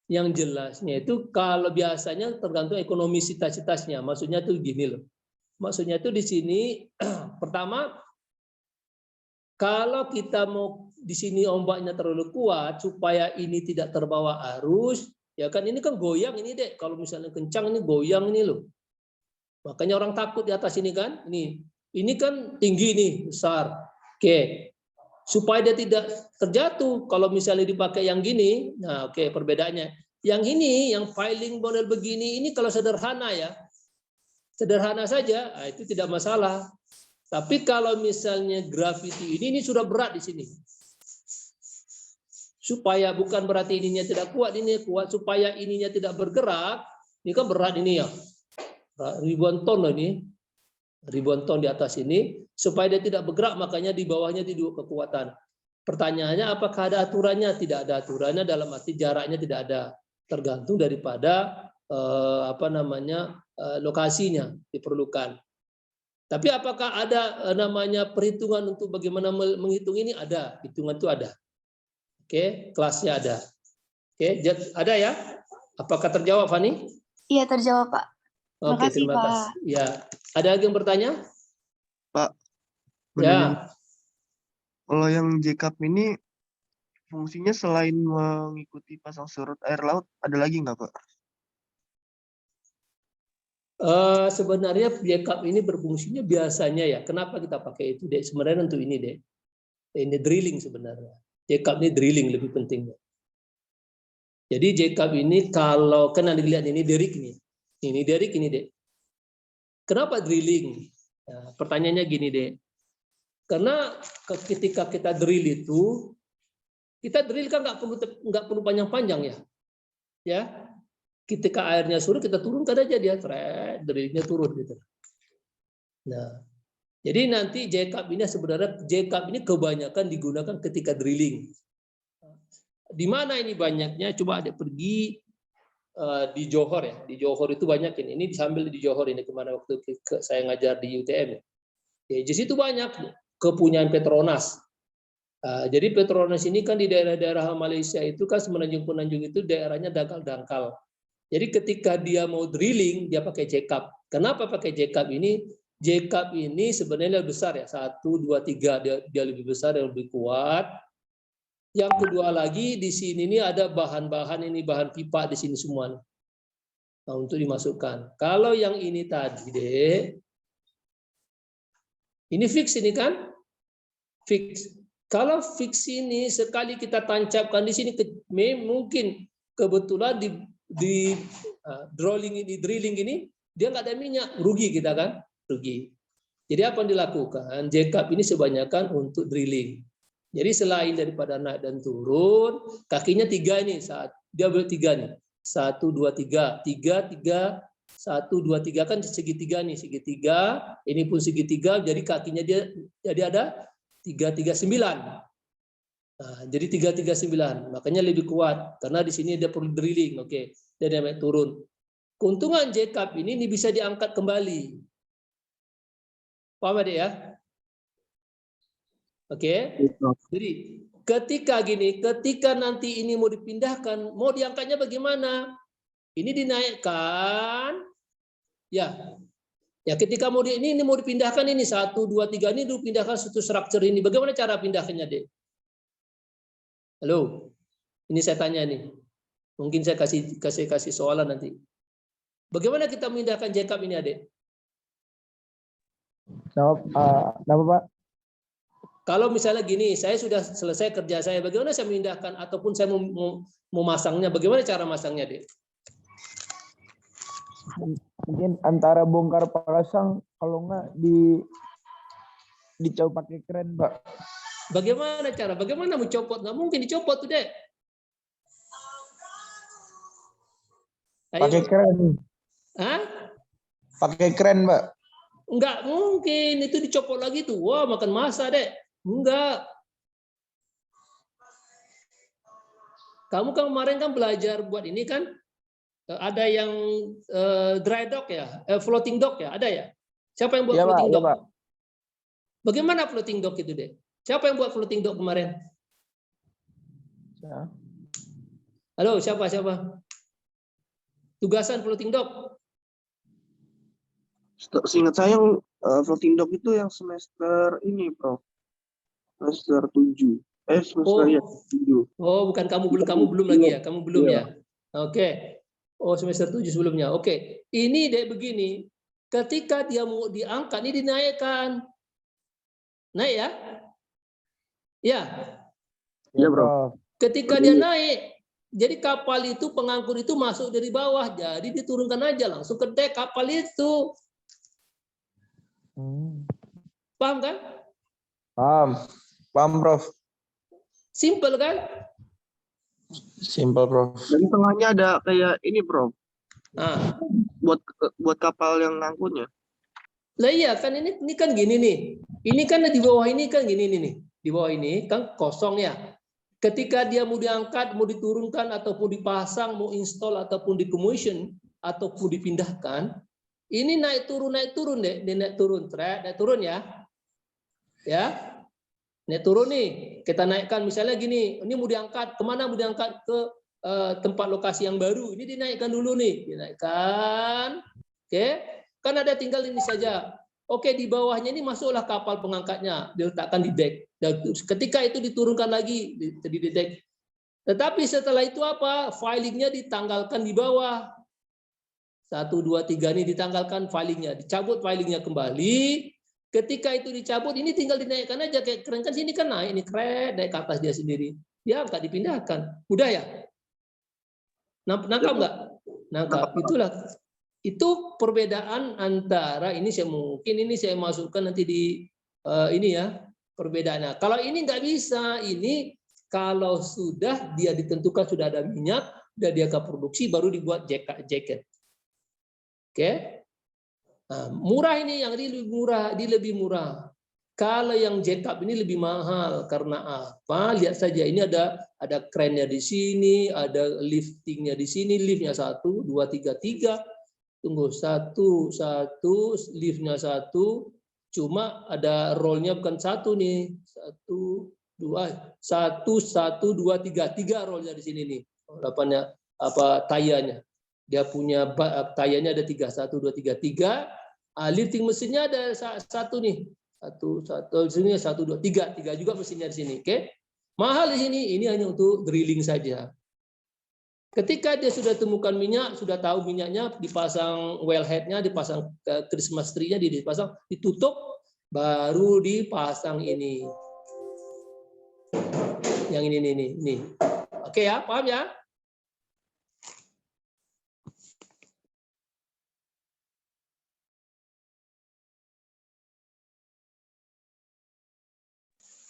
yang jelasnya itu kalau biasanya tergantung ekonomisitasnya. Maksudnya tuh gini loh. Maksudnya itu di sini pertama kalau kita mau di sini ombaknya terlalu kuat supaya ini tidak terbawa arus, Ya kan ini kan goyang ini Dek. Kalau misalnya kencang ini goyang ini loh. Makanya orang takut di atas ini kan. Ini kan tinggi nih, besar. Oke. Supaya dia tidak terjatuh kalau misalnya dipakai yang gini. Nah, oke, perbedaannya. Yang ini, yang filing model begini ini kalau sederhana ya. Sederhana saja, nah, itu tidak masalah. Tapi kalau misalnya graffiti ini sudah berat di sini. Supaya bukan berarti ininya tidak kuat, ini kuat. Supaya ininya tidak bergerak, ini kan berat ini ya. Ribuan ton loh ini. Ribuan ton di atas ini. Supaya dia tidak bergerak, makanya di bawahnya di 2 kekuatan. Pertanyaannya apakah ada aturannya? Tidak ada aturannya, dalam arti jaraknya tidak ada. Tergantung daripada lokasinya diperlukan. Tapi apakah ada namanya perhitungan untuk bagaimana menghitung ini? Ada, hitungan itu ada. Oke, kelasnya ada. Oke, ada ya? Apakah terjawab, Fani? Iya, terjawab, Pak. Oke, Makasih, terima Pak. kasih. Ya, ada lagi yang bertanya? Pak, Ya. kalau yang JCAP ini fungsinya selain mengikuti pasang surut air laut, ada lagi nggak, Pak? Sebenarnya JCAP ini berfungsinya biasanya ya. Kenapa kita pakai itu, Dek? Sebenarnya untuk ini, Dek. Ini drilling sebenarnya. JCAP ini drilling lebih pentingnya. Jadi JCAP ini kalau kan Anda lihat ini Derek ini. Ini Derek ini, Dek. Kenapa drilling? Nah, pertanyaannya gini, Dek. Karena ketika kita drill itu, kita drill kan nggak perlu panjang-panjang ya. Ya. Ketika airnya surut kita turunkan aja dia, drillnya turun gitu. Nah, jadi nanti JCAP ini sebenarnya JCAP ini kebanyakan digunakan ketika drilling. Di mana ini banyaknya? Coba ada pergi di Johor ya. Di Johor itu banyak ini. Ini diambil di Johor ini kemana waktu saya ngajar di UTM. Ya, di situ banyak kepunyaan Petronas. Jadi Petronas ini kan di daerah-daerah Malaysia itu kan semenanjung-penanjung itu daerahnya dangkal-dangkal. Jadi ketika dia mau drilling, dia pakai JCAP. Kenapa pakai JCAP ini? JCAP ini sebenarnya lebih besar ya, 1, 2, 3 dia lebih besar dan lebih kuat. Yang kedua lagi di sini ini ada bahan-bahan ini bahan pipa di sini semua. Nah, untuk dimasukkan. Kalau yang ini tadi deh, ini fix ini kan? Fix. Kalau fix ini sekali kita tancapkan di sini mungkin kebetulan di drilling ini dia nggak ada minyak, rugi kita kan? Rugi. Jadi apa yang dilakukan? JCAP ini sebanyakan untuk drilling. Jadi selain daripada naik dan turun, kakinya 3 ini saat dia ambil 3 nih. 1, 2, 3, 3, 3, 1, 2, 3 kan segitiga nih, segitiga. Ini pun segitiga, jadi kakinya dia jadi ada 3, 3, 9. Nah, jadi 3, 3, 9. Makanya lebih kuat karena di sini dia perlu drilling, oke. Dia naik turun. Keuntungan JCAP ini bisa diangkat kembali. Paham Adik ya? Oke. Jadi ketika nanti ini mau dipindahkan, mau diangkatnya bagaimana? Ini dinaikkan, ya. Ya ketika mau ini mau dipindahkan ini 1, 2, 3 ini dipindahkan satu structure ini. Bagaimana cara pindahkannya, Dek? Halo, ini saya tanya nih. Mungkin saya kasih soalan nanti. Bagaimana kita memindahkan JCAP ini, Adik? Jawab, kenapa Pak? Kalau misalnya gini, saya sudah selesai kerja saya, bagaimana saya memindahkan ataupun saya mau masangnya, bagaimana cara masangnya, Dek? Mungkin antara bongkar pasang, kalau nggak dicopot pakai kren, Pak. Bagaimana cara? Bagaimana mencopot? Nggak mungkin dicopot tuh, Dek. Pakai kren. Hah? Pakai kren, Pak. Nggak mungkin, itu dicopot lagi tuh. Wah, makan masa, Dek. Enggak. Kamu kan kemarin kan belajar buat ini kan? Ada yang dry dock ya? Floating dock ya? Ada ya? Siapa yang buat Ya, floating Pak, dock? ya, Pak. Bagaimana floating dock itu, Dek? Siapa yang buat floating dock kemarin? Ya. Halo, siapa? Tugasan floating dock? Seingat saya floating dock itu yang semester ini, Prof. Semester 7. Semester 7. Oh, bukan kamu belum lagi ya? Kamu belum Iya. ya? Oke. Oh, semester 7 sebelumnya. Oke. Ini deh begini. Ketika dia mau diangkat, ini dinaikkan. Naik ya? Ya. Iya, Bro. Prof. Ketika dia naik, jadi kapal itu, pengangkut itu masuk dari bawah. Jadi diturunkan aja langsung ke dek kapal itu. Paham kan? Paham. Paham, Prof. Simple kan? Simple, Prof. Dan tengahnya ada kayak ini, Bro, Nah, buat kapal yang ngangkutnya. lah iya kan ini kan gini nih. Ini kan di bawah ini kan gini nih. Di bawah ini kan kosong ya. Ketika dia mau diangkat, mau diturunkan ataupun dipasang, mau install ataupun decommission ataupun dipindahkan, ini naik turun deh. Dia naik turun ya. Ya. Naik turun nih. Kita naikkan misalnya gini, ini mau diangkat kemana, mau diangkat ke tempat lokasi yang baru. Ini dinaikkan dulu nih, dinaikkan. Oke. Kan ada tinggal ini saja. Oke, di bawahnya ini masuklah kapal pengangkatnya, diletakkan di dek. Dan ketika itu diturunkan lagi di dek. Tetapi setelah itu apa? Filingnya ditanggalkan di bawah. 1, 2, 3 ini ditanggalkan filingnya, dicabut filingnya kembali. Ketika itu dicabut, ini tinggal dinaikkan aja kayak keren kan sini kan naik, ini keren naik ke atas dia sendiri. Dia angkat dipindahkan. Mudah ya? Nangkap nggak? Nangkap. Itulah. Itu perbedaan antara ini saya masukkan nanti di ini ya perbedaannya. Kalau ini nggak bisa, ini kalau sudah dia ditentukan sudah ada minyak, sudah dia ke produksi baru dibuat jaket. Oke? Nah, murah ini yang ini lebih murah. Kalau yang jack-up ini lebih mahal karena apa? Lihat saja ini ada krennya di sini, ada liftingnya di sini, liftnya 1, 2, 3. Tunggu 1, liftnya 1, cuma ada rollnya bukan 1 nih, 1, 2, 3 rollnya di sini nih, depannya apa tayanya, dia punya tayanya ada 3, 1, 2, 3. Lifting mesinnya ada 1 nih, 1 sini 1, 2, 3 juga mesinnya di sini, oke? Mahal di sini, ini hanya untuk drilling saja. Ketika dia sudah temukan minyak, sudah tahu minyaknya, dipasang wellhead-nya, dipasang Christmas tree-nya, dipasang, ditutup, baru dipasang ini. Yang ini. Oke ya, paham ya?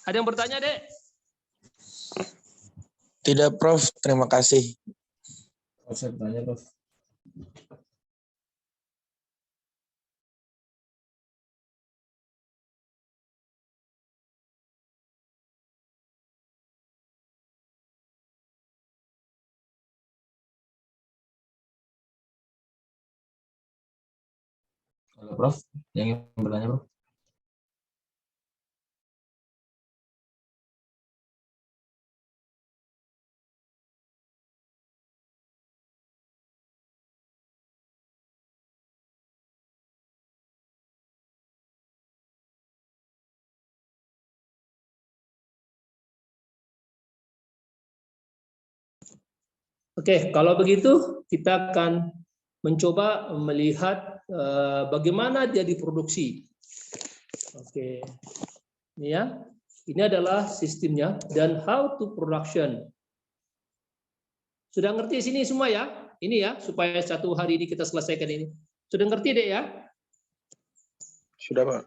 Ada yang bertanya, Dek? Tidak, Prof. Terima kasih. Saya bertanya, Prof. Halo, Prof. Yang ingin bertanya, Prof. Oke, kalau begitu kita akan mencoba melihat bagaimana dia diproduksi. Oke, ini ya, ini adalah sistemnya dan how to production. Sudah ngerti sini semua ya? Ini ya, supaya 1 hari ini kita selesaikan ini. Sudah ngerti deh ya? Sudah, Pak.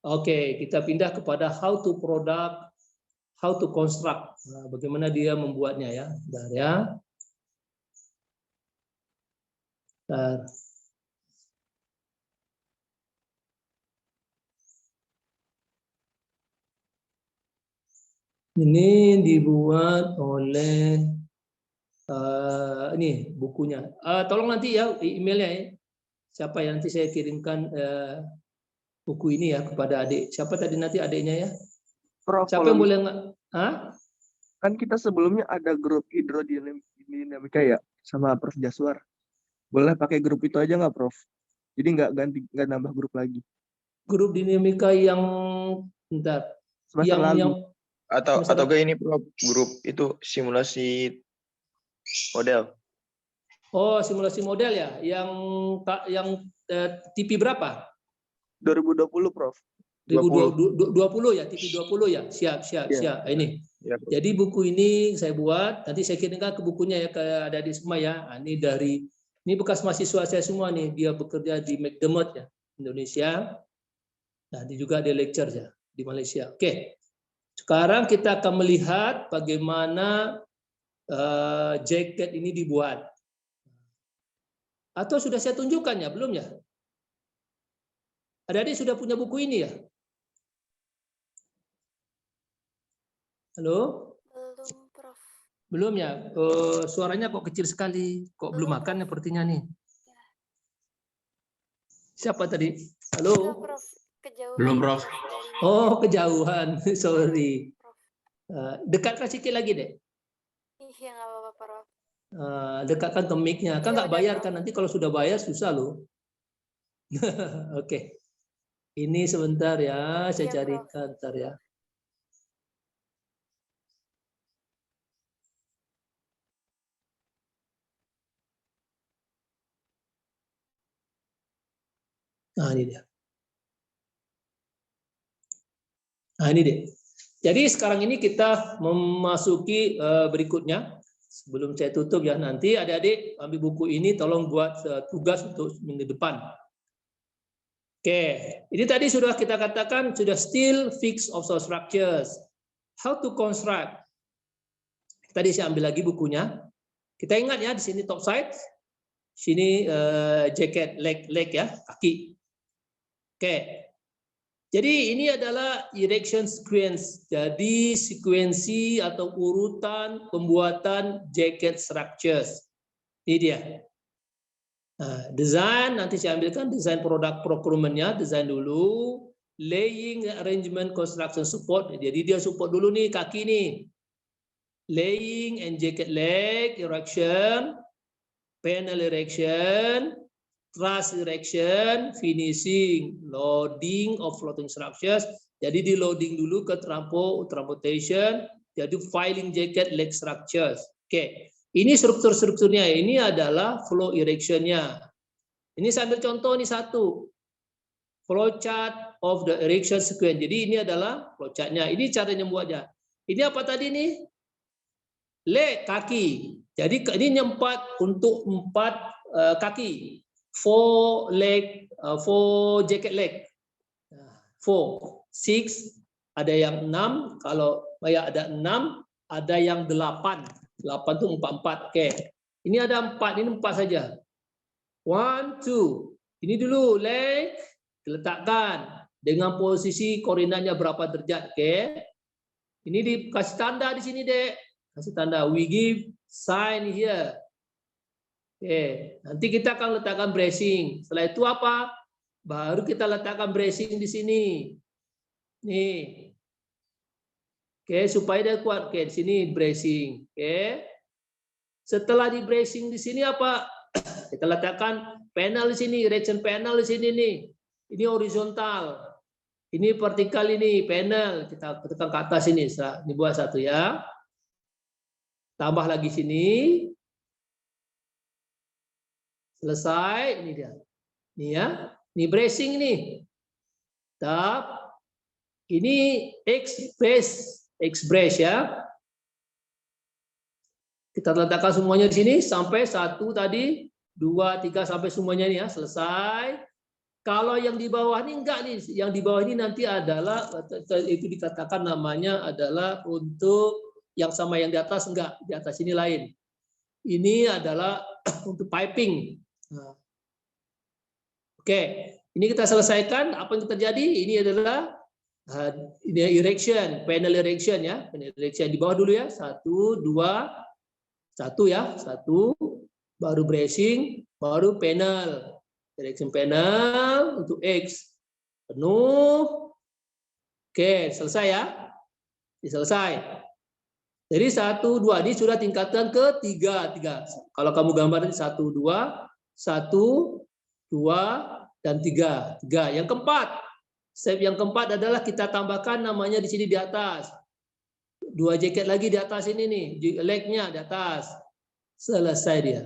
Oke, kita pindah kepada how to product, how to construct. Nah, bagaimana dia membuatnya ya? Bentar ya. Bentar. Ini dibuat oleh ini bukunya. Tolong nanti ya emailnya ya. Siapa yang nanti saya kirimkan buku ini ya kepada adik. Siapa tadi nanti adiknya ya? Prof, Siapa yang boleh nggak? kan kita sebelumnya ada grup hidrodinamika ya sama Prof Jaswar. Boleh pakai grup itu aja nggak, Prof? Jadi nggak nambah grup lagi. Grup dinamika yang bentar. Semester lalu. Atau gak ini Prof, grup itu simulasi model. Oh, simulasi model ya, yang TP berapa? 2020, Prof. 2020 ya, TP 20 ya. Siap. Iya. Ini. Ya, Prof. Jadi buku ini saya buat, nanti saya kirimkan ke bukunya ya, ke adik-adik semua ya. Nah, ini bekas mahasiswa saya semua nih, dia bekerja di McDermott ya, Indonesia. Nah, dia juga ada lecture ya di Malaysia. Oke. Sekarang kita akan melihat bagaimana jaket ini dibuat. Atau sudah saya tunjukkan ya, belum ya? Adik-adik sudah punya buku ini ya? Halo? Belum, Prof. Belum ya? Suaranya kok kecil sekali. Kok belum makan sepertinya nih? Siapa tadi? Halo? Enggak, Prof. Kejauhan. Belum, Prof. dari Oh, meja. kejauhan. Sorry. Prof. Dekatkan sedikit lagi deh. Iya, nggak apa-apa, Prof. Dekatkan ke mic-nya. Kan Iya, nggak udah, bayar Prof. kan? Nanti kalau sudah bayar susah loh. Oke. Ini sebentar ya. Saya Iya, Prof. carikan ntar ya. Nah, ini dia. Nah, ini deh. Jadi sekarang ini kita memasuki berikutnya. Sebelum saya tutup ya, nanti adik-adik ambil buku ini, tolong buat tugas untuk minggu depan. Oke, ini tadi sudah kita katakan sudah still fixed observed structures. How to construct. Tadi saya ambil lagi bukunya. Kita ingat ya, di sini top side, sini jacket leg ya, kaki. Oke. Jadi ini adalah erection sequence. Jadi sekuensi atau urutan pembuatan jacket structures. Ini dia. Nah, desain nanti saya ambilkan desain produk procurement-nya, desain dulu, laying, arrangement, construction, support. Jadi dia support dulu nih kaki nih. Laying and jacket leg erection, panel erection, truss erection, finishing, loading of floating structures. Jadi di loading dulu ke transportation, jadi filing jacket leg structures. Oke, ini struktur-strukturnya. Ini adalah flow erection-nya. Ini saya ambil contoh ini satu. Flow chart of the erection sequence. Jadi ini adalah flow chart-nya. Ini caranya membuatnya. Ini apa tadi nih? Leg, kaki. Jadi ini nyempat untuk 4 kaki. 4 leg, 4 jacket leg. 4, 6, ada yang 6, kalau banyak ada 6, ada yang 8. 8 itu 4. Oke. Ini ada 4, ini 4 saja. 1, 2. Ini dulu leg diletakkan dengan posisi koordinatnya berapa derajat, oke. Ini dikasih tanda di sini, Dek. Kasih tanda we give sign here. Oke, nanti kita akan letakkan bracing. Setelah itu apa? Baru kita letakkan bracing di sini. Nih. Oke, supaya dia kuat. Oke, di sini bracing. Oke. Setelah di bracing di sini apa? Kita letakkan panel di sini, erection panel di sini nih. Ini horizontal. Ini vertikal ini panel. Kita tekan ke atas ini. Ini buat satu ya. Tambah lagi sini. Selesai, ini dia. Ini ya, ini bracing nih. Tap. Ini X brace ya. Kita letakkan semuanya di sini sampai 1 tadi, 2, 3 sampai semuanya nih ya, selesai. Kalau yang di bawah ini enggak nih, yang di bawah ini nanti adalah itu dikatakan namanya adalah untuk yang sama yang di atas enggak, di atas ini lain. Ini adalah untuk piping. Nah. Oke, ini kita selesaikan. Apa yang terjadi? Ini adalah ini erection, panel erection ya, panel erection di bawah dulu ya. 1, 2, 1 ya, 1, baru bracing, baru panel, erection panel untuk X penuh. Oke, selesai ya. Ini selesai. Jadi 1, 2 ini sudah tingkatan ke 3. Kalau kamu gambar 1, 2, 1, 2 dan 3. Yang keempat, step yang keempat adalah kita tambahkan namanya di sini di atas. 2 jaket lagi di atas ini nih, legnya di atas. Selesai dia.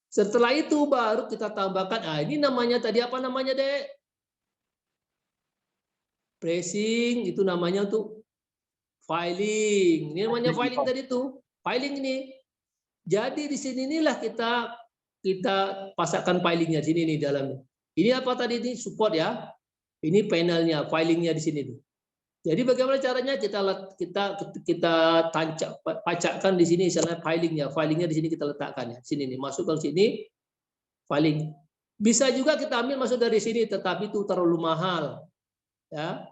Setelah itu baru kita tambahkan, ini namanya tadi apa namanya, Dek? Pressing, itu namanya tuh filing. Ini namanya filing tadi tuh. Filing ini. Jadi di sini inilah kita pasangkan filingnya sini nih dalam. Ini apa tadi ini support ya. Ini panelnya, filingnya di sini tuh. Jadi bagaimana caranya kita pacakkan di sini misalnya filingnya di sini kita letakkan ya. Sini nih, masukkan sini filing. Bisa juga kita ambil masuk dari sini, tetapi itu terlalu mahal. Ya.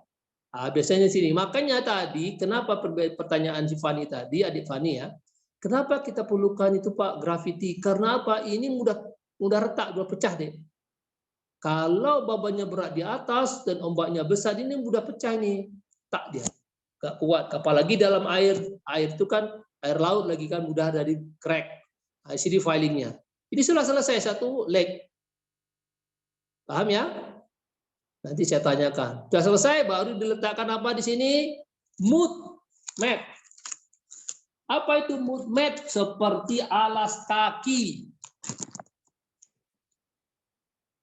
Nah, biasanya sini. Makanya tadi kenapa pertanyaan si Fani tadi, adik Fani ya. Kenapa kita perlukan itu Pak graffiti? Karena apa? Ini mudah retak, mudah pecah deh. Kalau bebannya berat di atas dan ombaknya besar, ini mudah pecah nih. Tak dia. Gak kuat. Apalagi dalam air. Air itu kan air laut lagi kan mudah dari crack. Nah, sini filingnya. Ini sudah selesai satu leg. Paham ya? Nanti saya tanyakan. Sudah selesai baru diletakkan apa di sini? Mood mat. Apa itu mood mat? Seperti alas kaki.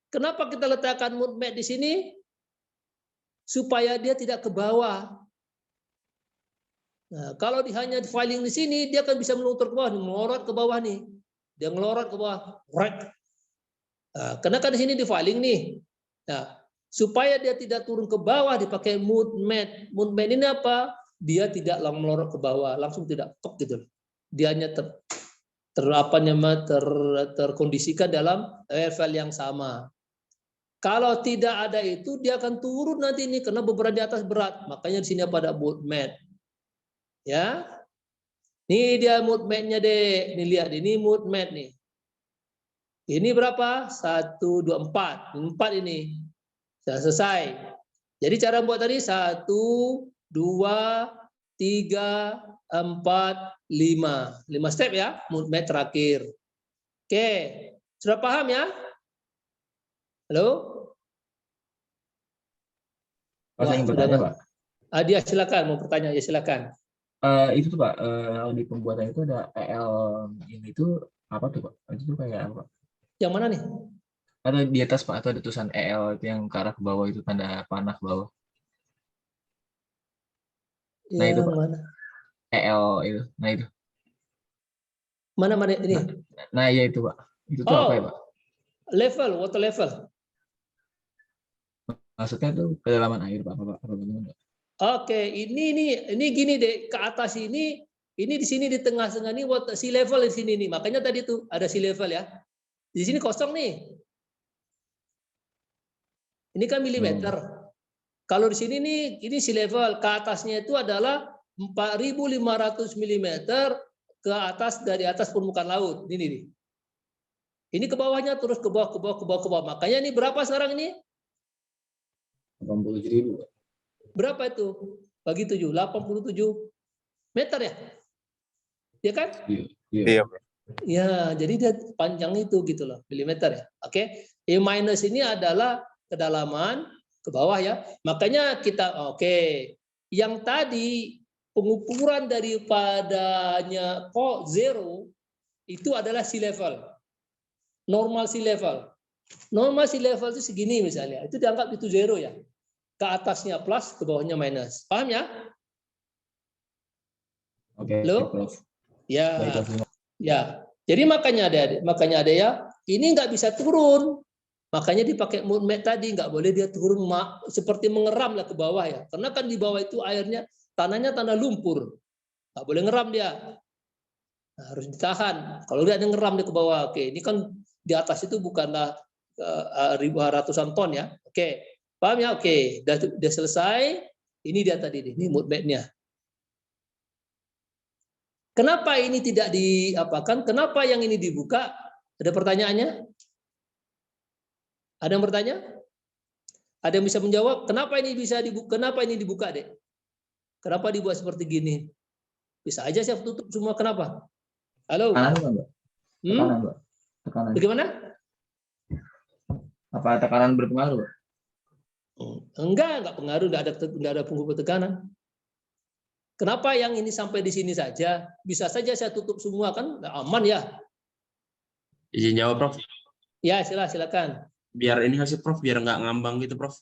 Kenapa kita letakkan mood mat di sini? Supaya dia tidak ke bawah. Nah, kalau hanya filing di sini, dia akan bisa melontar ke bawah, melorot ke bawah nih. Dia ngelorot ke bawah. Nah, karena kan di sini di filing nih. Nah, supaya dia tidak turun ke bawah dipakai mood mat. Mood mat ini apa? Dia tidak melorot ke bawah, langsung tidak tok gitu. Dia hanya terkondisikan dalam level yang sama. Kalau tidak ada itu, dia akan turun nanti ini karena beban di atas berat. Makanya di sini pada mood mat. Ya. Ini dia mood mat-nya deh. Ini lihat, ini mood mat nih. Ini berapa? 1, 2, 4. 4 ini. Sudah selesai. Jadi cara buat tadi 1, 2, 3, 4, 5. 5 step ya, mood mat terakhir. Oke. Sudah paham ya? Halo? Pak, saya ingin bertanya, Pak. Dia silakan mau bertanya, ya silakan. Itu tuh Pak, di pembuatan itu ada EL ini tuh apa tuh Pak? Itu tuh kayak apa Pak? Yang mana nih? Atau di atas Pak, atau ada tulisan EL itu yang ke arah ke bawah itu tanda panah ke bawah. Nah itu Pak, Mana? EL itu, nah itu. Mana ini? Nah ya itu Pak, itu tuh apa ya Pak? Level, water level. Maksudnya tuh kedalaman air Pak, apa bagaimana? Oke, ini gini deh, ke atas ini di sini di tengah-tengah ini water sea level di sini nih. Makanya tadi tuh ada sea level ya. Di sini kosong nih. Ini kan milimeter. Kalau di sini nih ini sea level, ke atasnya itu adalah 4.500 mm ke atas dari atas permukaan laut. Ini nih. Ini ke bawahnya terus ke bawah. Makanya ini berapa sekarang ini? 87.000. Berapa itu? Bagi 7, 87 meter ya? Ya kan? Iya, Bro. Ya, jadi dia panjang itu gitu loh, milimeter ya. Oke. E minus ini adalah kedalaman ke bawah ya. Makanya kita yang tadi pengukuran daripadanya kok zero itu adalah sea level. Normal sea level. Normal sea level itu segini misalnya. Itu dianggap itu zero ya. Ke atasnya plus, ke bawahnya minus. Paham ya? Oke, Halo? Prof. Ya. Baik, Ya. Jadi makanya ada ya, ini nggak bisa turun. Makanya dipakai mood mat tadi, nggak boleh dia turun seperti mengeram lah ke bawah ya. Karena kan di bawah itu airnya, tanahnya tanah lumpur. Nggak boleh ngeram dia. Nah, harus ditahan. Kalau dia ada ngeram dia ke bawah, oke. Ini kan di atas itu bukanlah ratusan ton ya. Oke. Paham ya? Oke. Udah selesai. Ini dia tadi, ini mood mat-nya. Kenapa ini tidak diapakan? Kenapa yang ini dibuka? Ada pertanyaannya? Ada yang bertanya? Ada yang bisa menjawab? Kenapa ini bisa dibuka? Kenapa ini dibuka, Dek? Kenapa dibuat seperti gini? Bisa aja saya tutup semua. Kenapa? Halo? Tekanan, Mbak. Tekanan, Mbak. Tekanan. Bagaimana? Apa tekanan berpengaruh, Mbak? Enggak pengaruh, enggak ada pengukur tekanan. Kenapa yang ini sampai di sini saja? Bisa saja saya tutup semua kan aman ya. Izin jawab, Prof. Ya, silakan. Biar ini hasil Prof, biar nggak ngambang gitu, Prof.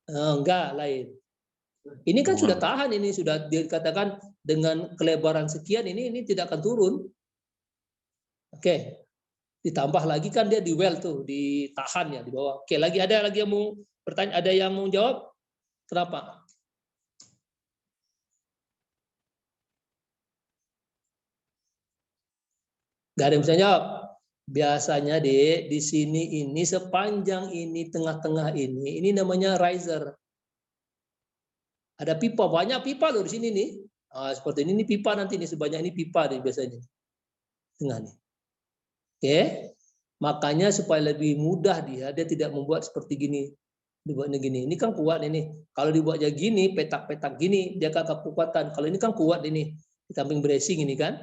Enggak, lain. Ini kan sudah tahan, ini sudah dikatakan dengan kelebaran sekian ini tidak akan turun. Oke. Ditambah lagi kan dia di well tuh, ditahan ya di bawah. Oke, ada lagi yang mau bertanya, ada yang mau jawab? Kenapa? Gak ada yang bisa jawab. Biasanya di sini ini sepanjang ini tengah-tengah ini namanya riser. Ada pipa, banyak pipa loh di sini nih. Nah, seperti ini pipa nanti nih, sebanyak ini pipa nih biasanya. Tengah nih. Oke. Makanya supaya lebih mudah dia tidak membuat seperti gini. Dibuatnya gini. Ini kan kuat ini. Kalau dibuatnya gini, petak-petak gini, dia kakak kekuatan. Kalau ini kan kuat ini. Di samping bracing ini kan.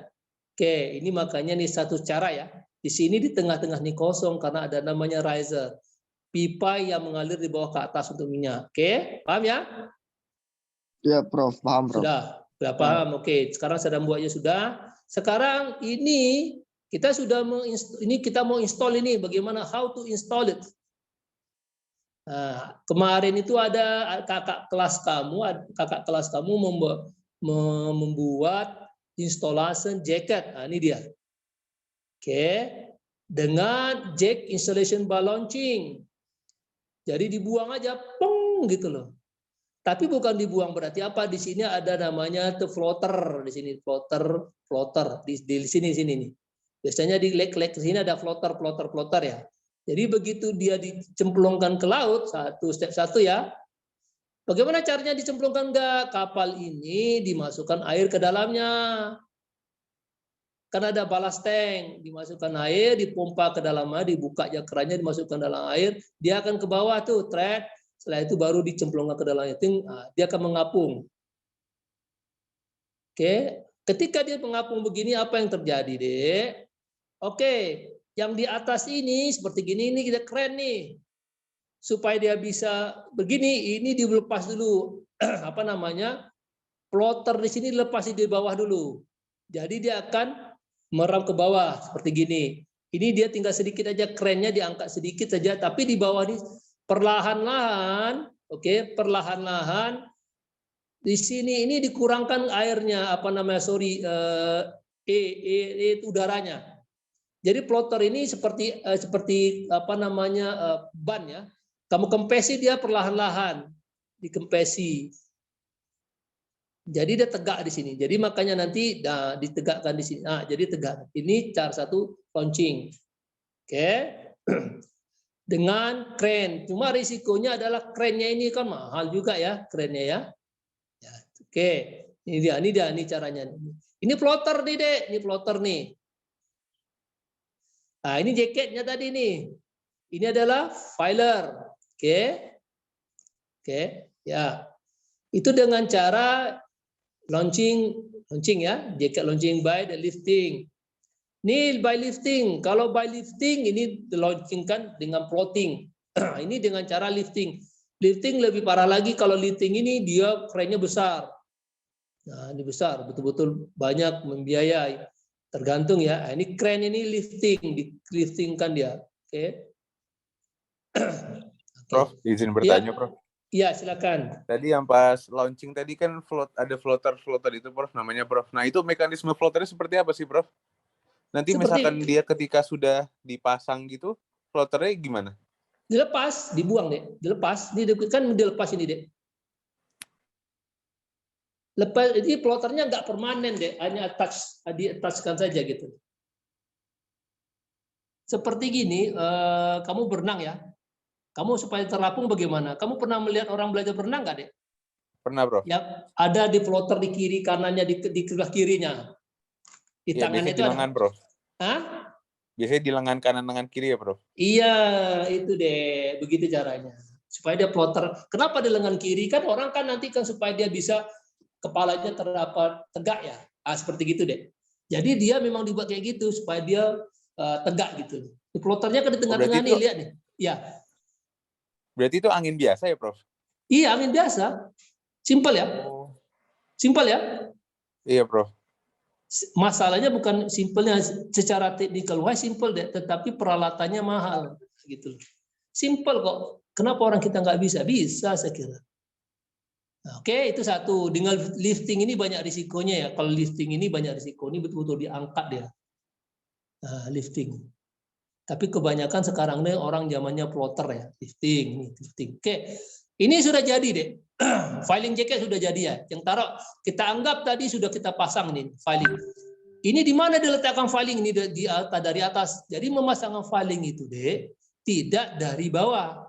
Oke, ini makanya nih satu cara ya. Di sini di tengah-tengah nih kosong karena ada namanya riser. Pipa yang mengalir di bawah ke atas untuk minyak. Oke, paham ya? Ya, Prof. Paham, Prof. Sudah paham. Oke, sekarang sedang buatnya sudah. Sekarang ini kita sudah kita mau install ini, bagaimana how to install it. Nah, kemarin itu ada kakak kelas kamu membuat installation jacket. Nah, ini dia. Oke, dengan jack installation bar launching. Jadi dibuang aja, pong gitu loh. Tapi bukan dibuang berarti apa? Di sini ada namanya floater, di sini floater di sini nih. Biasanya di lek sini ada floater ya. Jadi begitu dia dicemplungkan ke laut, step satu ya. Bagaimana caranya dicemplungkan enggak? Kapal ini dimasukkan air ke dalamnya. Karena ada ballast tank, dimasukkan air, dipompa ke dalamnya, dibuka aja kerannya, dimasukkan dalam air, dia akan ke bawah tuh, thread. Setelah itu baru dicemplungkan ke dalamnya, dia akan mengapung. Oke, ketika dia mengapung begini, apa yang terjadi, Dek? Oke, yang di atas ini seperti gini, ini kita keren nih. Supaya dia bisa begini, ini dilepas dulu. Apa namanya? Floater di sini lepas di bawah dulu. Jadi dia akan meram ke bawah seperti gini. Ini dia tinggal sedikit aja, kerennya diangkat sedikit saja, tapi di bawah ini perlahan-lahan, oke, perlahan-lahan di sini ini dikurangkan airnya, apa namanya? Udaranya. Jadi floater ini seperti apa namanya? Ban ya. Kamu kempesi dia perlahan-lahan, dikempesi. Jadi dia tegak di sini. Jadi makanya nanti ditegakkan di sini. Nah, jadi tegak. Ini cara satu launching. Oke. Dengan crane. Cuma risikonya adalah crane-nya ini kan mahal juga ya, crane-nya ya. Oke. Ini caranya. Ini floater nih, Dek. Ini floater nih. Nah, ini jaketnya tadi nih. Ini adalah filer. Oke. Oke, ya. Itu dengan cara launching ya, jacket launching by the lifting. Ini by lifting. Kalau by lifting ini launching kan dengan floating. Ini dengan cara lifting. Lifting lebih parah lagi kalau lifting ini dia kerennya besar. Nah, ini besar, betul-betul banyak membiayai. Tergantung ya. Ini keren ini liftingkan dia. Oke. Prof, izin bertanya, Ya. Prof. Iya, silakan. Tadi yang pas launching tadi kan ada floater itu, Prof, namanya, Prof. Nah, itu mekanisme floaternya seperti apa sih, Prof? Nanti misalkan dia ketika sudah dipasang gitu, floaternya gimana? Dilepas, dibuang, Dek. Dilepas. Ini kan dilepas ini, Dek. Lepas, ini floaternya nggak permanen, Dek. Hanya di-attachkan saja gitu. Seperti gini, kamu berenang ya. Kamu supaya terapung bagaimana? Kamu pernah melihat orang belajar berenang nggak, Dek? Pernah, Bro. Yang ada di floater di kiri kanannya, di sebelah kirinya. Di ya, tangannya itu di lengan, Bro. Hah? Biasanya di lengan kanan, lengan kiri ya, Bro? Iya, itu deh. Begitu caranya. Supaya dia floater. Kenapa di lengan kiri? Kan orang kan nanti kan supaya dia bisa kepalanya terdapat tegak ya. Seperti gitu, Dek. Jadi dia memang dibuat kayak gitu supaya dia tegak gitu. Di floaternya kan di tengah-tengah nih, lihat nih. Iya. Berarti itu angin biasa ya, Prof? Iya, angin biasa. Simpel ya? Simpel ya? Iya, Prof. Masalahnya bukan simpelnya secara technical wise simple deh, tetapi peralatannya mahal gitu. Simple kok. Kenapa orang kita nggak bisa? Bisa saya kira. Nah, oke, itu satu. Dengan lifting ini banyak risikonya ya. Kalau lifting ini banyak risiko, ini betul-betul diangkat dia. Nah, lifting. Tapi kebanyakan sekarang ini orang zamannya plotter ya, lifting. Oke, ini sudah jadi deh. Filing jacket sudah jadi ya. Yang taruh kita anggap tadi sudah kita pasang nih filing. Ini di mana diletakkan filing ini dari atas. Jadi memasangkan filing itu deh tidak dari bawah.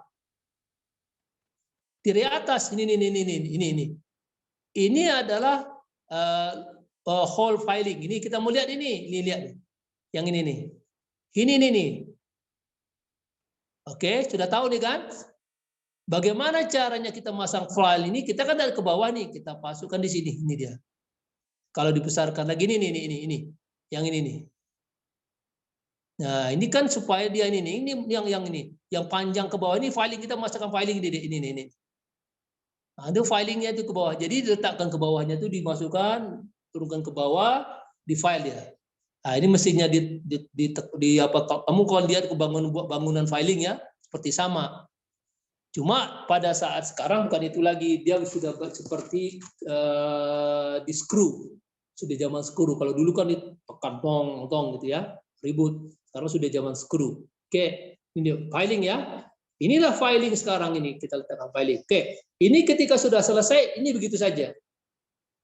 Dari atas ini. Ini adalah whole filing. Ini kita mau lihat ini lihat nih. Yang ini nih. Ini nih. Oke, sudah tahu nih kan? Bagaimana caranya kita masang file ini? Kita kan dari ke bawah nih, kita masukkan di sini. Ini dia. Kalau dibesarkan lagi ini. Yang ini nih. Nah, ini kan supaya dia ini yang ini, yang panjang ke bawah ini filing, kita masukkan filing ini. Nah, itu filingnya itu ke bawah. Jadi diletakkan ke bawahnya itu dimasukkan, turunkan ke bawah, di file ya. Nah, ini mesinnya di apa? Kamu kalau lihat ke bangunan filing ya, seperti sama. Cuma pada saat sekarang bukan itu lagi, dia sudah seperti di screw, sudah zaman screw. Kalau dulu kan ditekan tong gitu ya, ribut. Sekarang sudah zaman screw. Oke, ini filing ya. Inilah filing sekarang ini kita letakkan filing. Oke, ini ketika sudah selesai, ini begitu saja.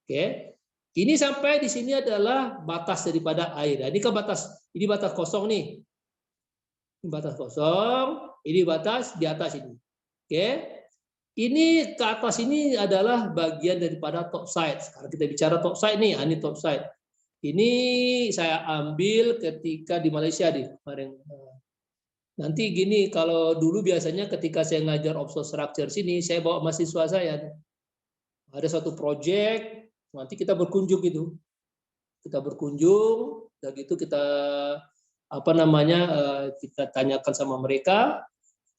Oke, ini sampai di sini adalah batas daripada air. Ini kan ini batas kosong nih. Ini batas kosong, ini batas di atas ini. Oke, ini ke atas ini adalah bagian daripada top side. Sekarang kita bicara top side nih, ini top side. Ini saya ambil ketika di Malaysia nih kemarin. Nanti gini, kalau dulu biasanya ketika saya ngajar offshore structure sini, saya bawa mahasiswa saya. Ada satu project, nanti kita berkunjung gitu. Kita berkunjung, dan gitu kita kita tanyakan sama mereka.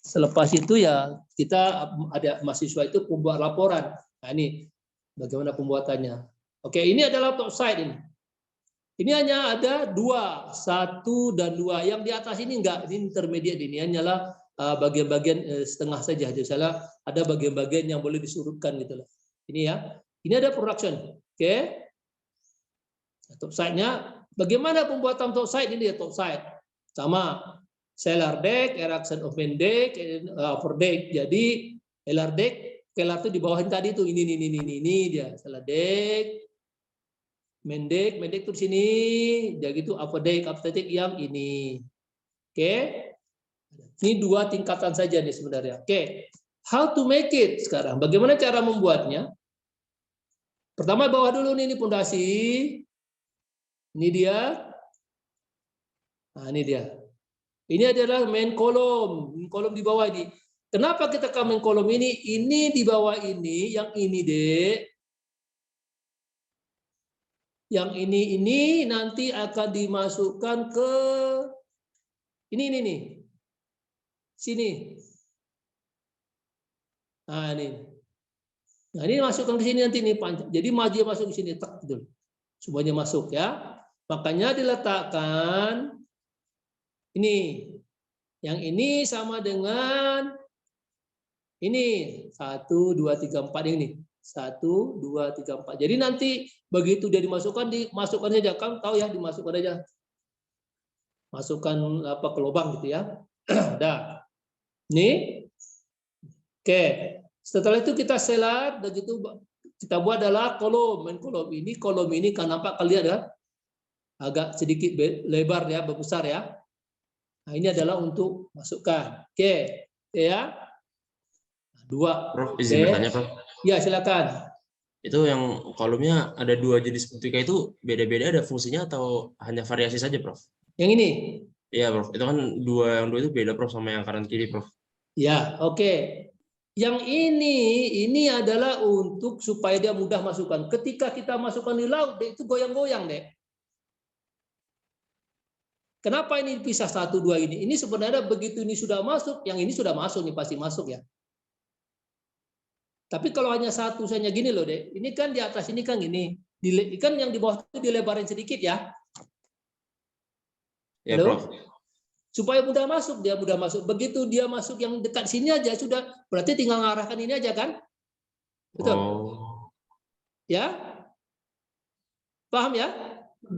Selepas itu ya kita ada mahasiswa itu membuat laporan. Nah ini bagaimana pembuatannya. Oke, ini adalah top side ini. Ini hanya ada 2, 1 dan 2. Yang di atas ini enggak, ini intermediate ini hanyalah bagian-bagian setengah saja. Jadi salah ada bagian-bagian yang boleh disurutkan gitu loh. Ini ya. Ini ada production. Oke. Top side-nya bagaimana pembuatan top side ini ya top side. Sama cellar deck, erection of main deck, upper deck. Jadi cellar deck, cellar itu di bawah tadi itu ini dia cellar deck, main deck itu di sini, jadi itu upper deck yang ini. Oke, ini 2 tingkatan saja nih sebenarnya. Oke, how to make it sekarang? Bagaimana cara membuatnya? Pertama bawah dulu nih, ini pondasi, ini dia. Nah ini dia. Ini adalah main kolom di bawah ini. Kenapa kita ke main kolom ini? Ini di bawah ini, yang ini deh. Yang ini nanti akan dimasukkan ke ini nih. Sini. Nah ini. Nah ini masukkan ke sini nanti nih panjang. Jadi maju masuk ke sini tak gitu. Semuanya masuk ya. Makanya diletakkan ini, yang ini sama dengan ini 1, 2, 3, 4 ini 1, 2, 3, 4. Jadi nanti begitu dia dimasukkan saja, kan tahu ya dimasukkan aja, masukkan ke lubang gitu ya. Dah, nih, oke. Setelah itu kita selat, begitu kita buat adalah kolom ini kan nampak kalian ya, agak sedikit lebar ya, besar ya. Nah, ini adalah untuk masukkan. Oke, ya. 2. Prof, izin bertanya, Prof. Ya, silakan. Itu yang kolomnya ada 2 jenis bentuknya itu beda-beda ada fungsinya atau hanya variasi saja, Prof? Yang ini? Iya, Prof. Itu kan yang dua itu beda, Prof, sama yang kanan kiri, Prof. Ya, oke. Yang ini adalah untuk supaya dia mudah masukkan. Ketika kita masukkan di laut, itu goyang-goyang deh. Kenapa ini pisah 1, 2 ini? Ini sebenarnya begitu ini sudah masuk, yang ini sudah masuk nih, pasti masuk ya. Tapi kalau hanya satu saja gini loh deh, ini kan di atas ini kan gini. Kan yang di bawah itu dilebarin sedikit ya. Ya, Halo? Prof. Supaya mudah masuk, dia mudah masuk. Begitu dia masuk yang dekat sini aja sudah, berarti tinggal ngarahkan ini aja kan? Betul. Oh, Ya? Paham ya?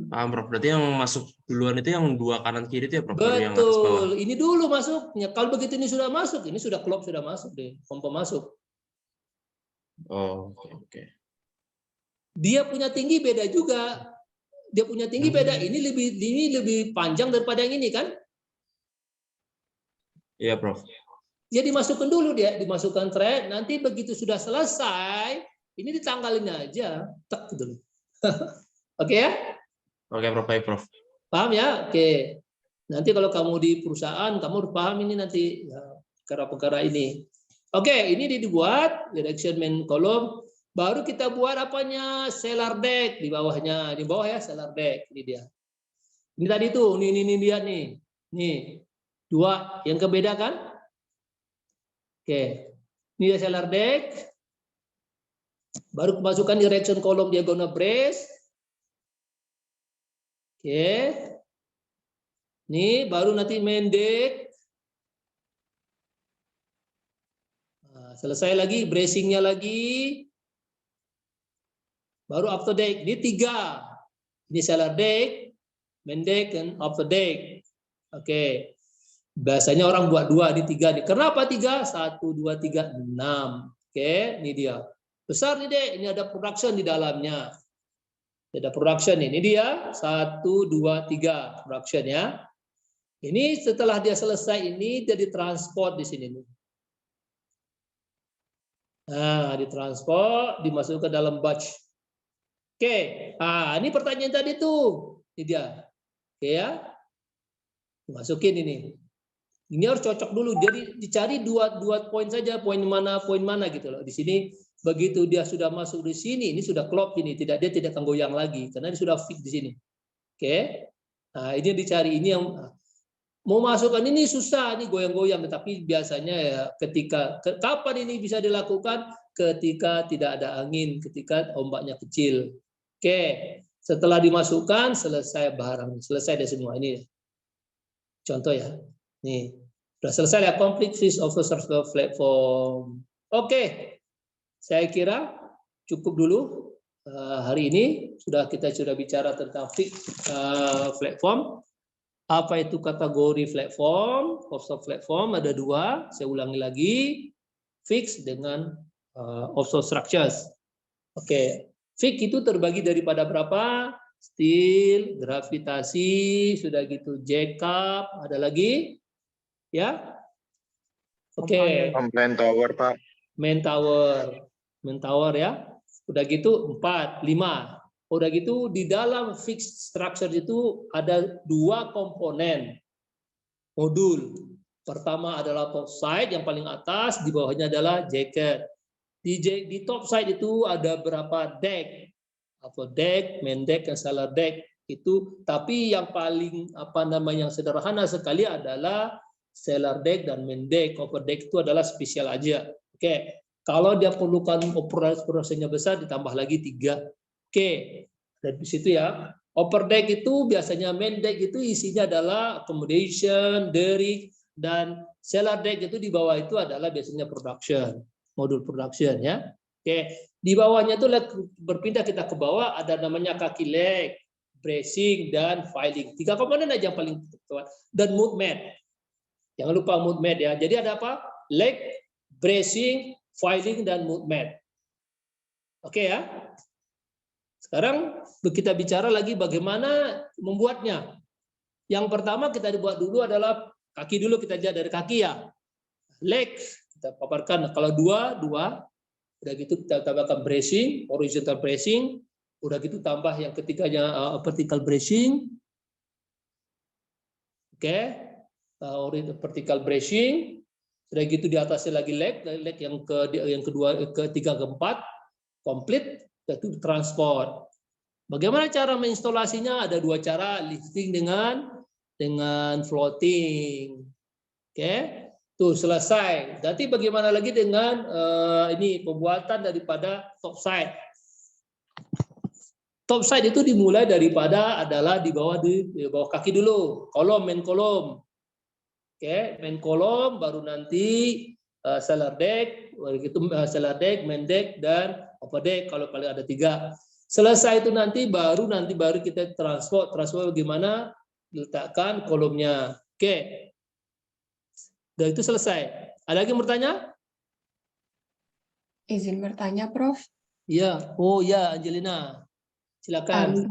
paham, Prof. Berarti yang masuk duluan itu yang 2 kanan kiri itu ya, Prof? Baru yang atas bawah. Betul. Ini dulu masuknya. Kalau begitu ini sudah masuk, ini sudah klop sudah masuk deh, pompa masuk. Oh, oke. Dia punya tinggi beda juga. Dia punya tinggi beda. Ini lebih panjang daripada yang ini kan? Iya, Prof. Dia dimasukkan dulu, dia dimasukkan thread. Nanti begitu sudah selesai, ini ditanggalin aja, tek dulu. Oke ya? Oke, Prof. Baik, Prof. Paham ya? Oke. Nanti kalau kamu di perusahaan, kamu harus paham ini nanti ya, perkara-perkara ini. Oke, ini dibuat direction main column. Baru kita buat apanya? Seller deck di bawahnya. Di bawah ya seller deck. Ini dia. Ini tadi tuh, ini dia nih. Nih. 2 yang kebeda kan? Oke. Ini dia seller deck. Baru masukkan direction column diagonal brace. Oke. Ini baru nanti main deck. Nah, selesai lagi bracingnya lagi. Baru after deck. Ini 3. Ini seller deck, main deck, dan after deck. Oke. Biasanya orang buat 2, ini 3 nih. Kenapa 3? 1, 2, 3, 6. Oke, ini dia. Besar nih dek, ini ada production di dalamnya. Ada production ini dia 1, 2, 3 production ya. Ini setelah dia selesai ini dia ditransport di sini nih. Nah, ditransport, dimasukkan ke dalam batch. Oke, ini pertanyaan tadi tuh, ini dia. Oke ya, dimasukin ini. Ini harus cocok dulu. Jadi dicari dua poin saja, poin mana gitu loh. Di sini begitu dia sudah masuk di sini, ini sudah klop ini, dia tidak akan goyang lagi karena dia sudah fix di sini. Oke, nah ini dicari ini yang mau masukkan ini susah, ini goyang-goyang. Tapi biasanya ya kapan ini bisa dilakukan? Ketika tidak ada angin, ketika ombaknya kecil. Oke, setelah dimasukkan selesai barang, selesai deh semua ini. Contoh ya, nih sudah selesai ya complete fix of the search platform. Oke, saya kira cukup dulu hari ini kita sudah bicara tentang fix platform. Apa itu kategori platform? Offshore platform ada 2. Saya ulangi lagi, fix dengan offshore structures. Oke. Fix itu terbagi daripada berapa? Steel, gravitasi, sudah gitu jackup, ada lagi? Ya? Oke. Main tower, Pak. Main tower ya. Udah gitu 4, 5. Udah gitu di dalam fixed structure itu ada 2 komponen modul. Pertama adalah top side yang paling atas, di bawahnya adalah jacket. Di top side itu ada berapa deck, atau deck, main deck, dan seller deck itu. Tapi yang paling yang sederhana sekali adalah seller deck dan main deck. Over deck itu adalah spesial aja. Oke, kalau dia perlukan operasinya besar ditambah lagi 3. Oke, dari situ ya. Upper deck itu biasanya main deck itu isinya adalah accommodation, derrick, dan seller deck itu di bawah itu adalah biasanya production. Modul production ya. Oke, di bawahnya itu berpindah kita ke bawah ada namanya kaki leg, bracing dan filing. 3 komponen aja yang paling kuat dan mood mat. Jangan lupa mood mat ya. Jadi ada apa? Leg, bracing, filing dan mood mat. Oke ya. Sekarang kita bicara lagi bagaimana membuatnya. Yang pertama kita dibuat dulu adalah kaki dulu, kita lihat dari kaki ya. Leg kita paparkan, kalau 2, udah gitu kita tambahkan bracing, horizontal bracing, udah gitu tambah yang ketiganya vertical bracing. Oke, vertical bracing, udah gitu di atasnya lagi leg yang kedua, ketiga, keempat, komplit, itu transport. Bagaimana cara menginstalasinya? Ada 2 cara, lifting dengan floating. Oke. Tuh selesai. Nanti bagaimana lagi dengan ini pembuatan daripada top side. Top side itu dimulai daripada adalah di bawah kaki dulu, kolom, main kolom. Oke, main kolom baru nanti seller deck, begitu seller deck, main deck dan upper deck kalau paling ada 3. Selesai itu nanti baru kita transfer bagaimana letakkan kolomnya. Oke. Dan itu selesai. Ada lagi yang bertanya? Izin bertanya, Prof. Iya. Oh ya, Angelina. Silakan.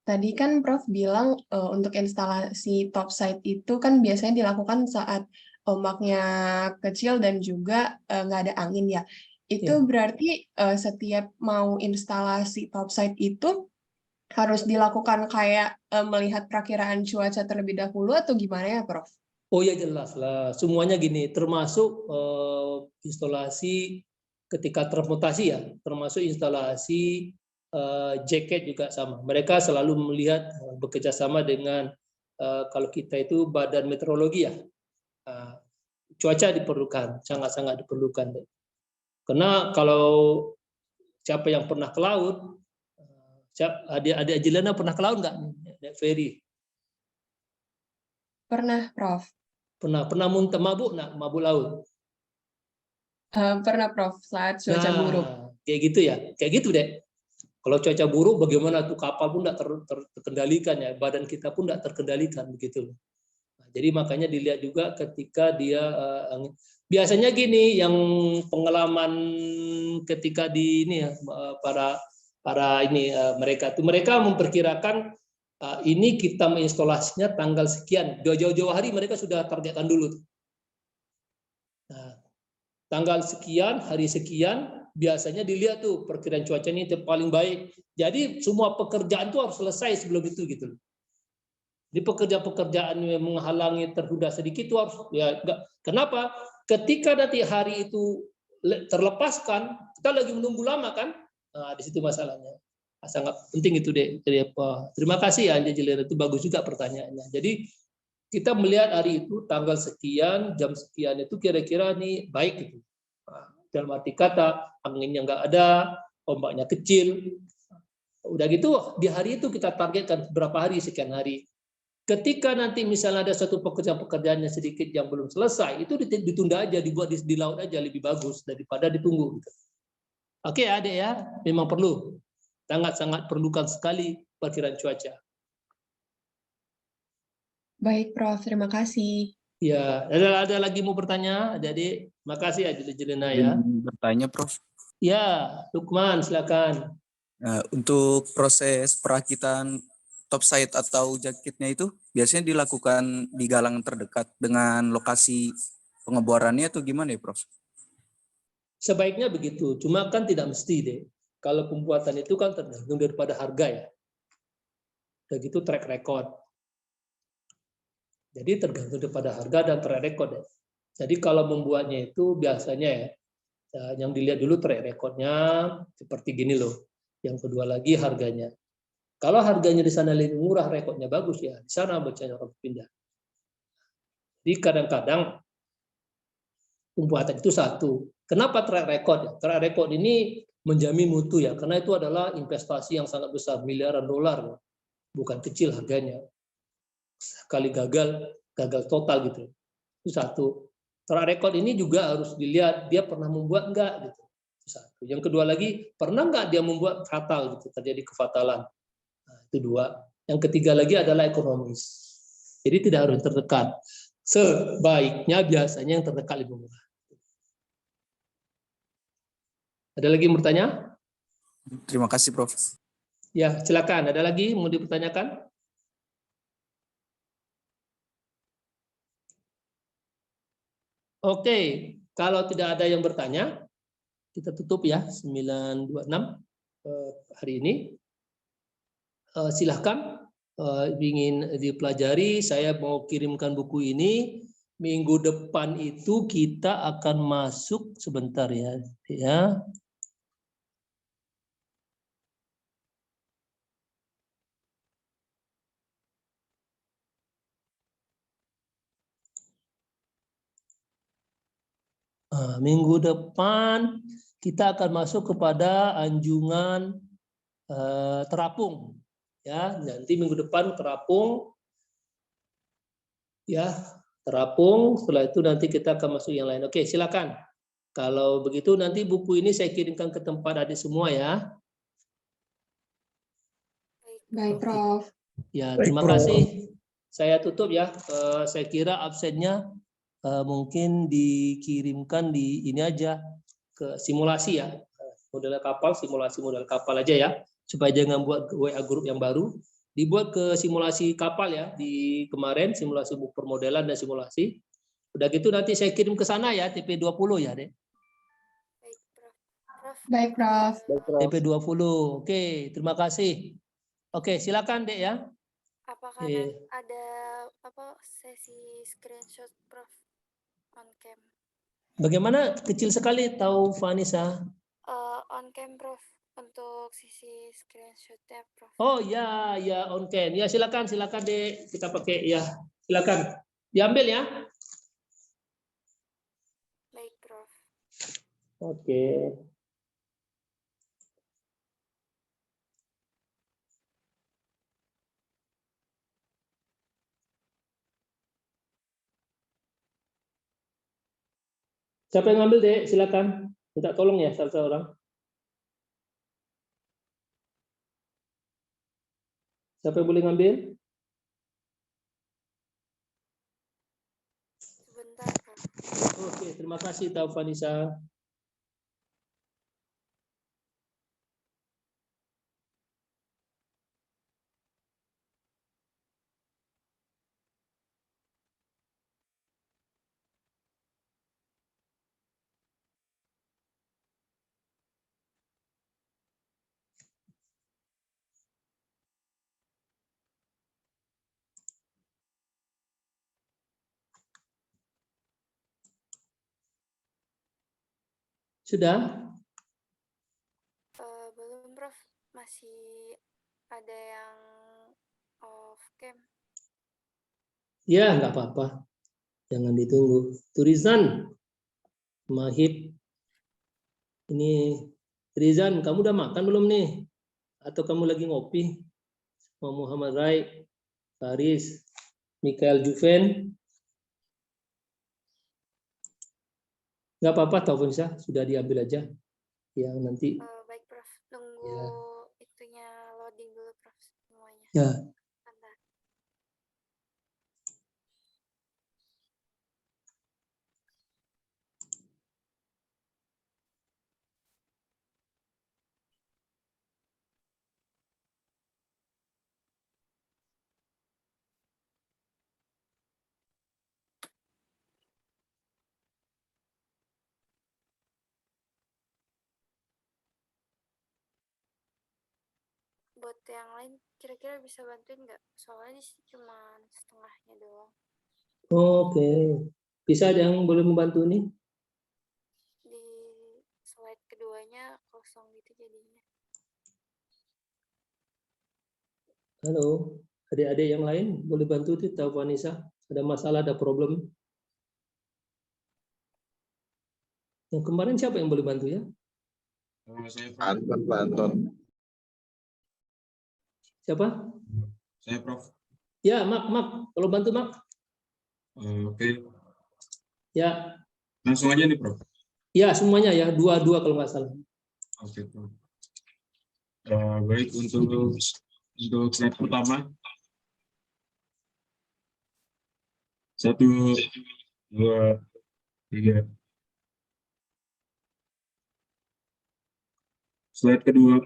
Tadi kan Prof bilang untuk instalasi topside itu kan biasanya dilakukan saat ombaknya kecil dan juga nggak ada angin ya. Itu berarti setiap mau instalasi topside itu harus dilakukan kayak melihat perakiraan cuaca terlebih dahulu atau gimana ya, Prof? Oh ya jelas lah. Semuanya gini, termasuk instalasi ketika transportasi ya, termasuk instalasi jaket juga sama. Mereka selalu melihat bekerja sama dengan kalau kita itu badan meteorologi ya. Cuaca diperlukan, sangat-sangat diperlukan. Karena kalau siapa yang pernah ke laut, adik Jelena pernah ke laut nggak? Naik ferry. Pernah, Prof. Pernah mabuk laut. Pernah, Prof, saat cuaca buruk. Kayak gitu ya, kayak gitu deh. Kalau cuaca buruk, bagaimana tuh kapal pun tidak terkendalikan ya, badan kita pun tidak terkendalikan begitu. Nah, jadi makanya dilihat juga ketika dia biasanya gini, yang pengalaman ketika di ini ya para ini mereka memperkirakan ini kita menginstalasinya tanggal sekian, jauh-jauh hari mereka sudah targetkan dulu. Nah, tanggal sekian, hari sekian, biasanya dilihat tuh perkiraan cuaca ini paling baik. Jadi semua pekerjaan itu harus selesai sebelum itu gitu. Di pekerjaan yang menghalangi tertunda sedikit itu harus ya enggak. Kenapa? Ketika nanti hari itu terlepaskan, kita lagi menunggu lama kan? Nah, di situ masalahnya. Sangat penting itu deh. Terima kasih ya Angelina, itu bagus juga pertanyaannya. Jadi kita melihat hari itu tanggal sekian, jam sekian itu kira-kira nih baik gitu. Dalam arti kata anginnya nggak ada, ombaknya kecil. Udah gitu di hari itu kita targetkan berapa hari, sekian hari. Ketika nanti misalnya ada satu pekerjaan yang sedikit yang belum selesai, itu ditunda aja, dibuat di laut aja lebih bagus daripada ditunggu. Oke adek ya, memang perlu. Sangat-sangat perlukan sekali perkiraan cuaca. Baik, Prof. Terima kasih. Ya, ada lagi mau bertanya? Jadi, makasih ya Jelena ya. Bertanya, Prof. Ya, Lukman, silakan. Untuk proses perakitan topside atau jaketnya itu biasanya dilakukan di galang terdekat dengan lokasi pengeborannya atau gimana ya, Prof? Sebaiknya begitu, cuma kan tidak mesti deh. Kalau pembuatan itu kan tergantung daripada harga ya. Dan gitu track record. Jadi tergantung daripada harga dan track record ya. Jadi kalau membuatnya itu biasanya ya, yang dilihat dulu track recordnya seperti gini loh. Yang kedua lagi harganya. Kalau harganya di sana lebih murah, rekodnya bagus ya, di sana bacanya orang pindah. Jadi kadang-kadang pembuatan itu satu. Kenapa track record? Track record ini menjamin mutu ya, karena itu adalah investasi yang sangat besar, miliaran dolar, bukan kecil harganya. Sekali gagal total gitu. Itu satu. Track record ini juga harus dilihat dia pernah membuat enggak gitu. Itu satu. Yang kedua lagi, pernah enggak dia membuat fatal gitu, terjadi kefatalan. Nah, itu dua. Yang ketiga lagi adalah ekonomis. Jadi tidak harus terdekat. Sebaiknya biasanya yang terdekat lebih murah. Ada lagi yang bertanya? Terima kasih, Prof. Ya, silakan. Ada lagi mau dipertanyakan? Oke, kalau tidak ada yang bertanya, kita tutup ya 9.26 hari ini. Silahkan ingin dipelajari, saya mau kirimkan buku ini. Minggu depan itu kita akan masuk sebentar ya. Minggu depan kita akan masuk kepada anjungan terapung. Ya, nanti minggu depan terapung. Ya, terapung. Setelah itu nanti kita akan masuk yang lain. Oke, silakan. Kalau begitu nanti buku ini saya kirimkan ke tempat adik semua ya. Baik, Prof. Ya, Baik, terima Prof. kasih. Saya tutup ya. Saya kira absennya mungkin dikirimkan di ini aja ke simulasi ya. Model kapal, simulasi model kapal aja ya. Supaya jangan buat WA grup yang baru. Dibuat ke simulasi kapal ya. Di kemarin simulasi buku permodelan dan simulasi. Udah gitu nanti saya kirim ke sana ya, TP20 ya, Dek. Baik, Prof. TP20. Oke, terima kasih. Oke, silakan, Dek ya. Apakah ada sesi screenshot Prof on cam? Bagaimana kecil sekali tahu Vanessa? On cam Prof untuk sisi screenshotnya Prof. Oh ya, ya on cam. Ya silakan Dek. Kita pakai ya. Silakan. Diambil ya. Baik Prof. Oke. Siapa yang ngambil, Dek? Silakan. Minta tolong ya salah seorang. Siapa yang boleh ngambil? Sebentar Prof. Oke, terima kasih tahu Vanessa. Sudah? Belum Prof, masih ada yang off cam. Ya, nggak apa-apa. Jangan ditunggu. Turizan, Mahib. Ini Rizan, kamu udah makan belum nih? Atau kamu lagi ngopi? Muhammad Rai, Faris, Mikael Juven. Nggak apa-apa, tahu Vanessa, sudah diambil aja. Yang nanti. Baik Prof, nunggu Ya. itunya loading dulu Prof semuanya. Ya. Bentar. Buat yang lain kira-kira bisa bantuin nggak? Soalnya sih cuma setengahnya doang. Oke. Bisa ada yang boleh membantu nih? Di slide keduanya kosong gitu jadinya. Halo, adik-adik yang lain boleh bantu tuh tahu Vanessa? Ada masalah, ada problem? Yang kemarin siapa yang boleh bantu ya? Anton. Siapa? Saya Prof. Ya, Mak. Kalau bantu, Mak. Oke. Ya. Langsung aja nih, Prof. Ya, semuanya ya. Dua-dua kalau nggak salah. Oke, Prof. Baik, untuk slide pertama. 1, 2, 3. Slide kedua.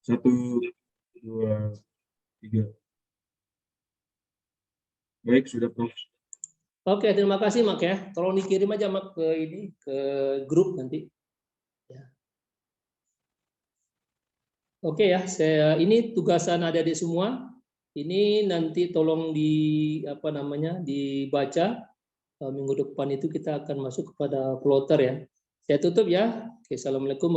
1, 2, 3. Baik, sudah Prof. Oke, terima kasih Mak ya. Tolong dikirim aja Mak ke ini, ke grup nanti. Ya. Oke ya, ini tugasan adik-adik semua. Ini nanti tolong dibaca. Minggu depan itu kita akan masuk kepada plotter ya. Saya tutup ya. Oke, assalamualaikum.